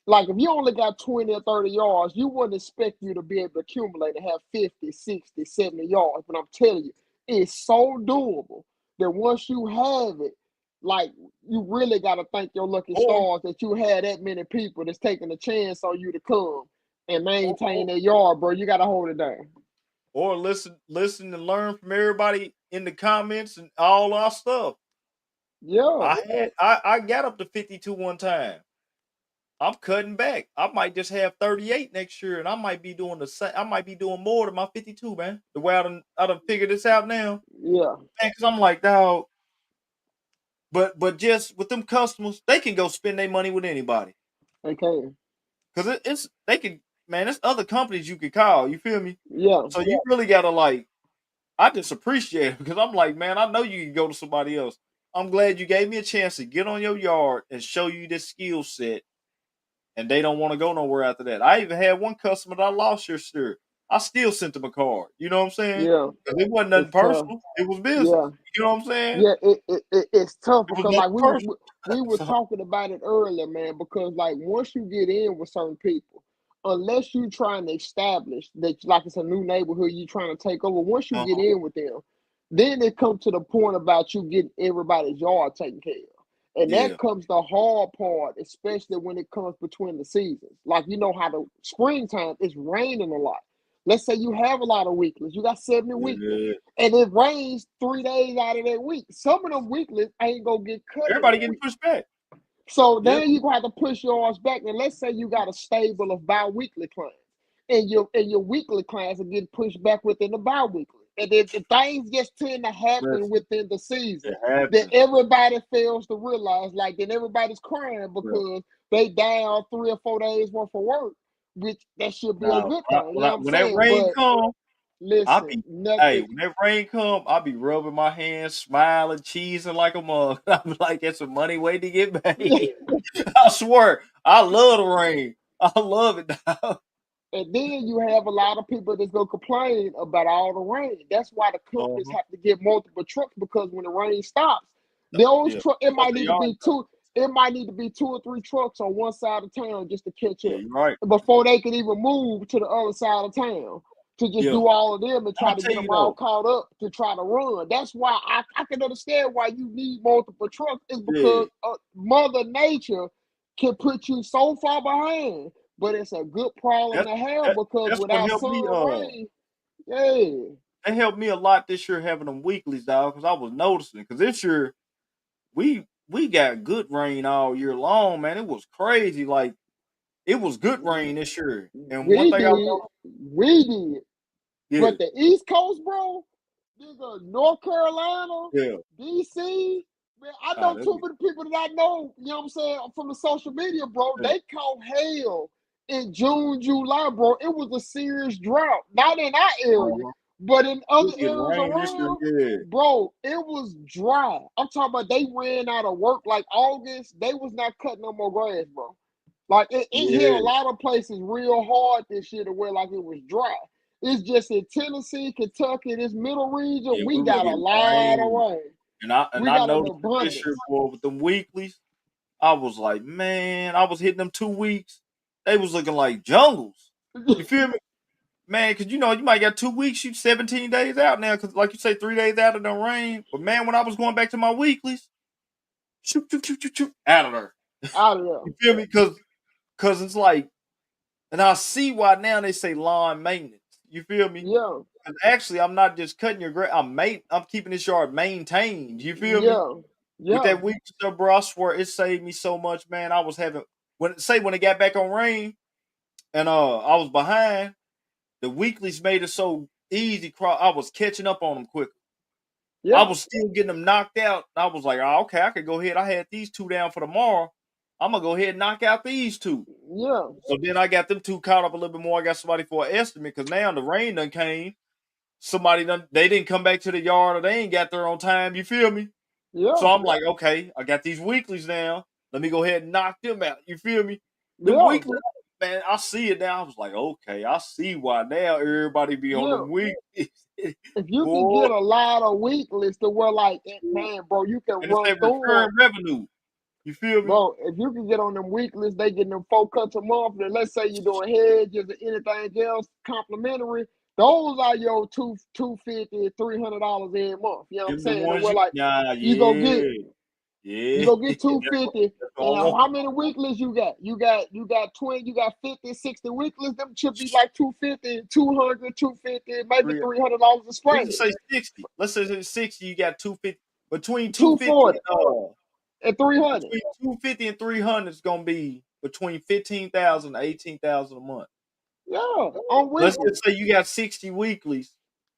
Like if you only got 20 or 30 yards, you wouldn't expect you to be able to accumulate and have 50, 60, 70 yards. But I'm telling you, it's so doable that once you have it, like you really gotta thank your lucky
Or
stars that you had that many people that's taking a chance on you to come and
or
maintain
or,
their yard, bro. You gotta hold it down.
or listen and learn from everybody in the comments and all our stuff.
Yeah,
I got up to 52 one time. I'm cutting back. I might just have 38 next year, and I might be doing the same. I might be doing more than my 52, man. The way I done figured this out now,
yeah,
man. Because I'm like, dog. But just with them customers, they can go spend their money with anybody.
they can.
Because it's they can, man. There's other companies you could call. You feel me?
Yeah,
So you really gotta like. I just appreciate it because I'm like, man, I know you can go to somebody else. I'm glad you gave me a chance to get on your yard and show you this skill set, and they don't want to go nowhere after that. I even had one customer that I lost your year. I still sent them a card. You know what I'm saying?
yeah.
'Cause it wasn't nothing
It's tough.
personal. It was business.
Yeah.
You know what I'm saying?
Yeah, it's tough
It was
because like
nothing personal.
we was
So
talking about it earlier, man. Because like once you get in with certain people, unless you trying to establish that like it's a new neighborhood you trying to take over, once you get
uh-huh.
in with them, then it comes to the point about you getting everybody's yard taken care of. And that
Yeah.
comes the hard part, especially when it comes between the seasons. Like you know how the springtime it's raining a lot. Let's say you have a lot of weeklies, you got 70 weeklies
Yeah.
and it rains 3 days out of that week. Some of them weeklies ain't gonna get cut in
Everybody
that
getting
week.
pushed back.
So
Yeah.
then you gonna have to push yours back. And let's say you got a stable of bi-weekly clients, and your weekly clients are getting pushed back within the bi-weekly. And then the things just tend to happen
Listen,
within the season
it
that
happens.
everybody fails to realize. Like then everybody's crying
Yeah.
because they down 3 or 4 days worth of work, which that should be a
Now,
good thing. You know what I'm
when that
saying?
rain
But
come, I
listen,
be hey,
nothing.
when that rain come, I be rubbing my hands, smiling, cheesing like a mug. I'm like, it's a money way to get paid. I swear, I love the rain. I love it, dog.
And then you have a lot of people that's gonna complain about all the rain. That's why the companies
Uh-huh.
have to get multiple trucks because when the rain stops, those
Yeah.
trucks it
But
might
they
need to
are
be
though.
two. It might need to be 2 or 3 trucks on one side of town just to catch
Yeah,
up
you're right.
before they can even move to the other side of town to just
Yeah.
do all of them and
I'm
try
gonna
to
tell
get
you
them all
though.
caught up to try to run. That's why I can understand why you need multiple trucks. Is
Yeah.
because Mother Nature can put you so far behind. But it's a good problem
That's
to have
that,
because
that's what
without
helped me.
sun, rain, yeah,
That helped me a lot this year having them weeklies, dog, because I was noticing. Because this year we got good rain all year long, man. It was crazy. Like it was good rain this year. And one
we
thing I
did,
know,
we did.
yeah,
But the East Coast, bro, nigga, North Carolina,
yeah,
DC, man, I
nah,
know
that,
too many people that I know, you know what I'm saying, from the social media, bro.
yeah,
They caught hail in June, July, bro. It was a serious drought. Not in our area,
uh-huh.
but in other
We get
areas
rain this year,
around,
yeah,
bro, it was dry. I'm talking about they ran out of work like August. They was not cutting no more grass, bro. Like it hit a
yeah,
lot of places real hard this year to where like it was dry. It's just in Tennessee, Kentucky, this middle region,
yeah.
we
We were
got a
getting
lot of
rain,
rain.
and
We
I
got an
noticed it this year,
abundance.
boy, with them weeklies. I was like, man, I was hitting them 2 weeks. They was looking like jungles. You feel me? Man, because you know, you might got 2 weeks, you 17 days out now, because like you say, 3 days out of the rain. But man, when I was going back to my weeklies, shoot, shoot, shoot, shoot, shoot, out of there.
Out of there.
You feel me? Because it's like, and I see why now they say lawn maintenance. You feel me?
Yeah.
'Cause actually, I'm not just cutting your grass. I'm keeping this yard maintained. You feel me?
Yeah.
With
Yeah.
that week stuff, bro, I swear it saved me so much, man. I was having when it got back on rain and I was behind. The weeklies made it so easy. I was catching up on them quick. I
Yeah.
was still getting them knocked out. I was like, oh, okay, I could go ahead. I had these two down for tomorrow. I'm gonna go ahead and knock out these two.
Yeah.
So then I got them two caught up a little bit more. I got somebody for an estimate because now the rain done came. Somebody done they didn't come back to the yard or they ain't got there on time. You feel me? So
Yeah.
I'm like, okay, I got these weeklies now. Let me go ahead and knock them out. You feel me? Them
Yeah.
weeklies, man, I see it now. I was like, okay, I see why now everybody be on
Yeah.
them weeklies.
If you can
Boy,
get a lot of weeklies to where like man, bro, you can
and it's
run
that
through
recurring revenue. You feel me?
bro, if you can get on them weeklies, they getting them 4 cuts a month. Then let's say you're doing hedges or anything else complimentary. Those are your $250, $300 every month. You know what I'm
Them the
saying? And
ones
we're
you,
like,
nah,
you go get
yeah,
you
yeah.
go get $250.
That's what I
And
want.
how many weeklies you got? You got 20, you got 50, 60 weeklies. Them should be like 250, 200, 250, maybe
Three-
$300 a
We
spread.
just say 60. Let's say it's 60. You got 250 between 250
240
and
and 300.
between 250 and 300 is gonna be between 15,000 to 18,000 a month.
Yeah, on
Let's
weekly.
just say you got 60 weeklies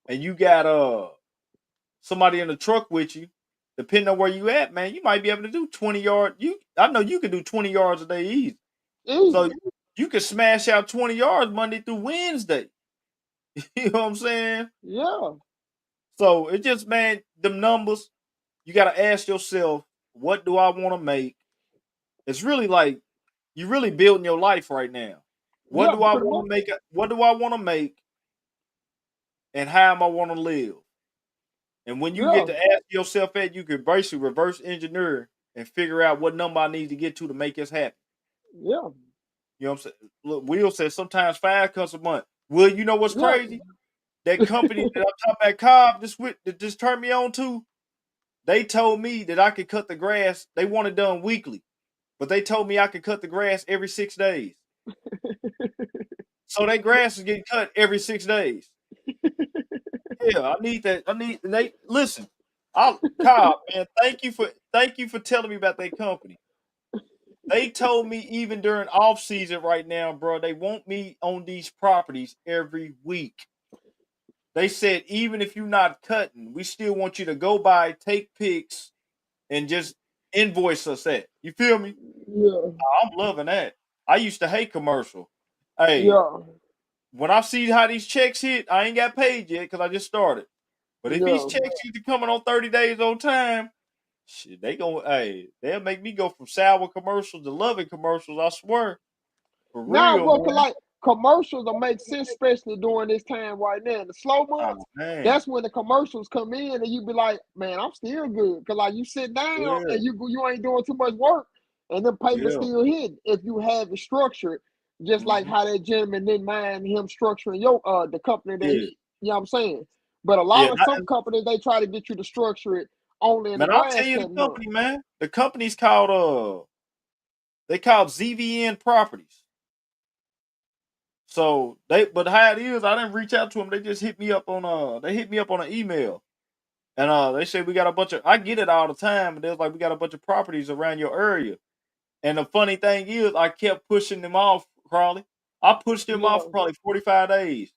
and you got somebody in the truck with you. Depending on where you at, man, you might be able to do 20 yards. I know you can do 20 yards a day easy. So
Easy.
you can smash out 20 yards Monday through Wednesday. You know what I'm saying?
Yeah.
So it just, man, them numbers, you got to ask yourself, what do I want to make? It's really like you're really building your life right now. What
Yeah,
do I
pretty
want
much.
to make? What do I want to make? And how am I want to live? And when you get
Yeah.
to ask yourself that, you can basically reverse engineer and figure out what number I need to get to make this happen.
Yeah.
You know what I'm saying? Look, Will says sometimes 5 cuts a month. Will, you know what's
Yeah.
crazy? That company that I'm talking about, Cobb, that just turned me on to, they told me that I could cut the grass. They want it done weekly, but they told me I could cut the grass every 6 days. So that grass is getting cut every 6 days. Yeah, I need that. They listen. Cobb, man, thank you for telling me about that company. They told me even during off season right now, bro, they want me on these properties every week. They said even if you're not cutting, we still want you to go by, take pics, and just invoice us that. You feel me?
Yeah.
I'm loving that. I used to hate commercial. Hey,
Yeah.
when I see how these checks hit, I ain't got paid yet because I just started. But if these
Yeah.
checks keep coming on 30 days on time, shit, they'll make me go from sour commercials to loving commercials. I swear, for
Now,
real,
bro, cause
man.
commercials will make sense, especially during this time right now. In the slow
Oh
months,
man.
that's when the commercials come in, and you be like, man, I'm still good. Cause like you sit down
Yeah.
and you ain't doing too much work, and the paper's
Yeah.
still hidden if you have it structured, just like
Mhm.
how that gentleman didn't mind him structuring your the company that
Yeah.
he, you know what I'm saying. But a
Yeah.
lot of some companies they try to get you to structure it only in the
Man, I'll tell
grass
you the
cutting month.
company, man. The company's called they called ZVN Properties. So but how it is, I didn't reach out to them. They just hit me up on an email. And they say we got a bunch of I get it all the time, and they're like, we got a bunch of properties around your area. And the funny thing is I kept pushing them off, Crawley. I pushed them off
Yeah,
for probably 45 days.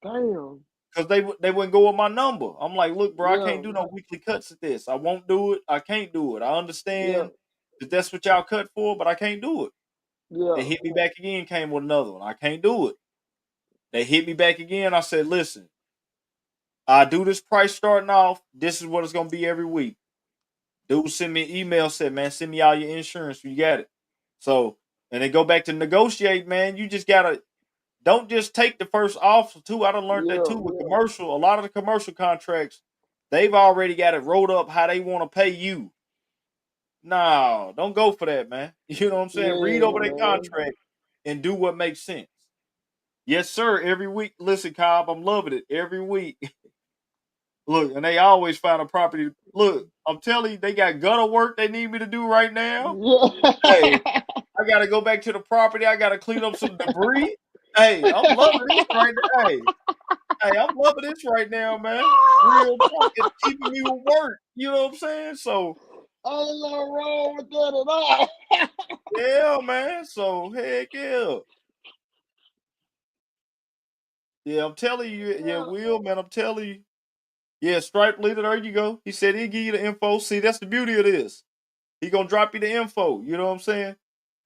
damn.
Because they wouldn't go with my number. I'm like, look, bro, I
Yeah,
can't do no weekly cuts at this. I won't do it. I can't do it. I
yeah,
understand that that's what y'all cut for, but I can't do it. They
yeah,
hit me back again, came with another one. I can't do it. They hit me back again. I said, listen, I do this price starting off. This is what it's gonna be every week. Dude sent me an email, said, man, send me all your insurance. You got it. So, and they go back to negotiate, man. You just gotta don't just take the first offer too. I done learned that
yeah,
too with commercial. A lot of the commercial contracts, they've already got it rolled up how they want to pay you. No, don't go for that, man. You know what I'm saying? Read
yeah,
over that
man.
contract and do what makes sense. Yes, sir. Every week. Listen, Cobb, I'm loving it. Every week. Look, and they always find a property. Look, I'm telling you, they got gutter work they need me to do right now. Hey,
Yeah.
I gotta go back to the property. I gotta clean up some debris. Hey, I'm loving this right now. Hey, I'm loving this right now, man. Real talk. It's keeping me with work. You know what I'm saying? So
Ain't nothing wrong with that at all.
yeah, man. So heck yeah. Yeah, I'm telling you, yeah,
Yeah,
Will, man, I'm telling you. Yeah, Stripe leader, there you go. He said he'll give you the info. See, that's the beauty of this. He gonna drop you the info. You know what I'm saying?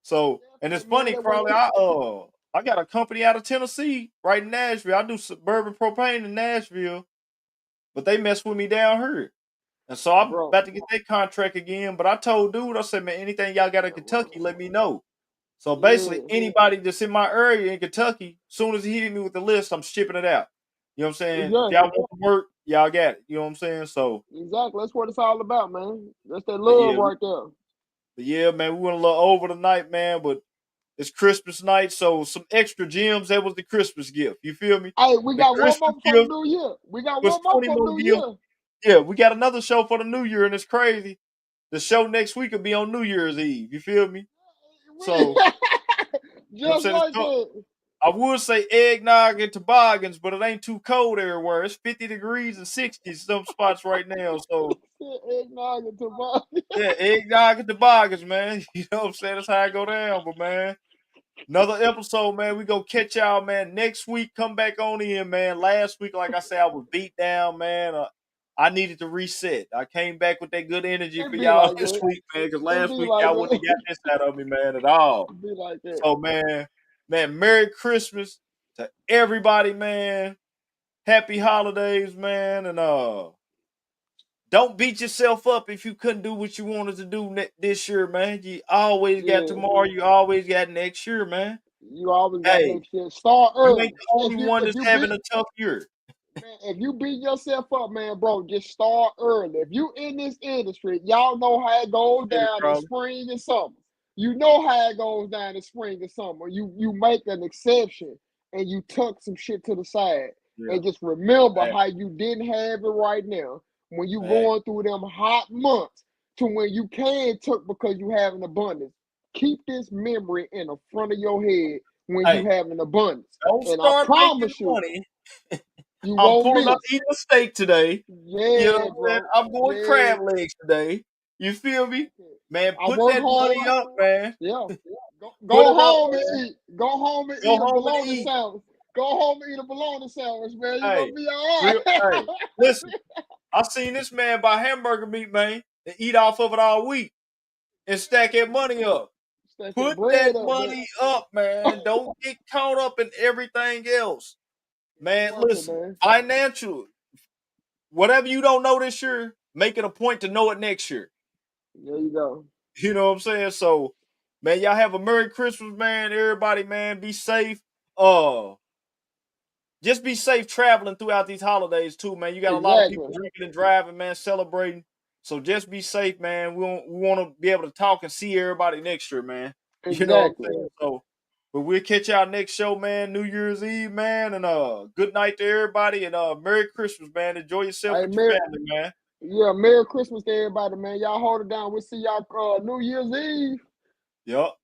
So, and it's
definitely, man.
funny,
That way
Crowley.
you,
I got a company out of Tennessee, right in Nashville. I do suburban propane in Nashville, but they mess with me down here. And so I'm
bro,
about to get that contract again. But I told dude, I said, man, anything y'all got in Kentucky, let me know. So basically,
yeah,
anybody that's in my area in Kentucky, soon as he hit me with the list, I'm shipping it out. You know what I'm saying? If y'all
exactly,
want to work, y'all got it. You know what I'm saying? So,
exactly. That's what it's all about, man. That's that
but
love
yeah,
right there.
but yeah, man, we went a little over tonight, man. But it's Christmas night, so some extra gems. That was the Christmas gift. You feel me?
Hey, we
The
got one
Christmas
more for the
gift
new year. We got
was
one more
20
for the
more
new
gifts.
year.
Yeah, we got another show for the new year, and it's crazy. The show next week will be on New Year's Eve. You feel me? So, you know what I'm
Just
saying?
like that.
I would say eggnog and toboggans, but it ain't too cold everywhere. It's 50 degrees and 60 in some spots right now. So,
Eggnog and tobacco.
yeah, eggnog and toboggans, man. You know what I'm saying? That's how I go down. But, man, another episode, man. We gonna catch y'all, man. Next week, come back on in, man. Last week, like I said, I was beat down, man. I needed to reset. I came back with that good energy
It
for
be
y'all
like
this
that.
week, man. Because
It
last
be
week
like
y'all wouldn't have got
that.
this out of me, man, at all.
It be like that.
So, man, Merry Christmas to everybody, man. Happy holidays, man, and don't beat yourself up if you couldn't do what you wanted to do this year, man. You always got
Yeah.
tomorrow. You always got next year, man.
You always got
Hey,
next year. Start
you ain't
early.
the only one
If
that's
you
having
beat
a tough year.
man, if you beat yourself up, man, bro, just start early. If you in this industry, y'all know how it goes
Get it,
down in
Crowley.
spring and summer. You know how it goes down in spring and summer. You make an exception and you tuck some shit to the side.
Yeah,
And just remember
hey,
how you didn't have it right now when you
hey,
going through them hot months to when you can tuck because you have an abundance. Keep this memory in the front of your head when you
hey,
have an abundance.
don't
And I
start making
promise you,
money.
you
I'm
won't
pulling up
miss.
eating a steak today. You know
Yeah,
what I'm saying?
bro.
I'm going
Yeah.
crab legs today. You feel me? Man,
I
put
work
that money
hard.
up, man.
Yeah. Go
Put it up,
home and
man.
eat. Go home and
Go
eat a
home and
bologna
eat.
sandwich. Go home and eat a bologna sandwich, man. You're
Hey,
gonna be all
real.
right.
Hey, listen. I seen this man buy hamburger meat, man, and eat off of it all week and stack that money up.
Stack that
Put that
bread up, man.
money up, man. Don't get caught up in everything else.
It's
Man,
worth it,
listen.
man.
Financial, whatever you don't know this year, make it a point to know it next year.
There you go.
You know what I'm saying? So, man, y'all have a Merry Christmas, man. Everybody, man, be safe. just be safe traveling throughout these holidays too, man. You got a lot of people
Exactly.
drinking and driving, man, celebrating. So just be safe, man. We want to be able to talk and see everybody next year, man. You know what I'm
Exactly.
saying? So, but we'll catch y'all next show, man. New Year's Eve, man, and good night to everybody, and Merry Christmas, man. Enjoy yourself
Hey,
with your family, man.
yeah, Merry Christmas to everybody, man. Y'all hold it down. We'll see y'all New Year's Eve.
Yup.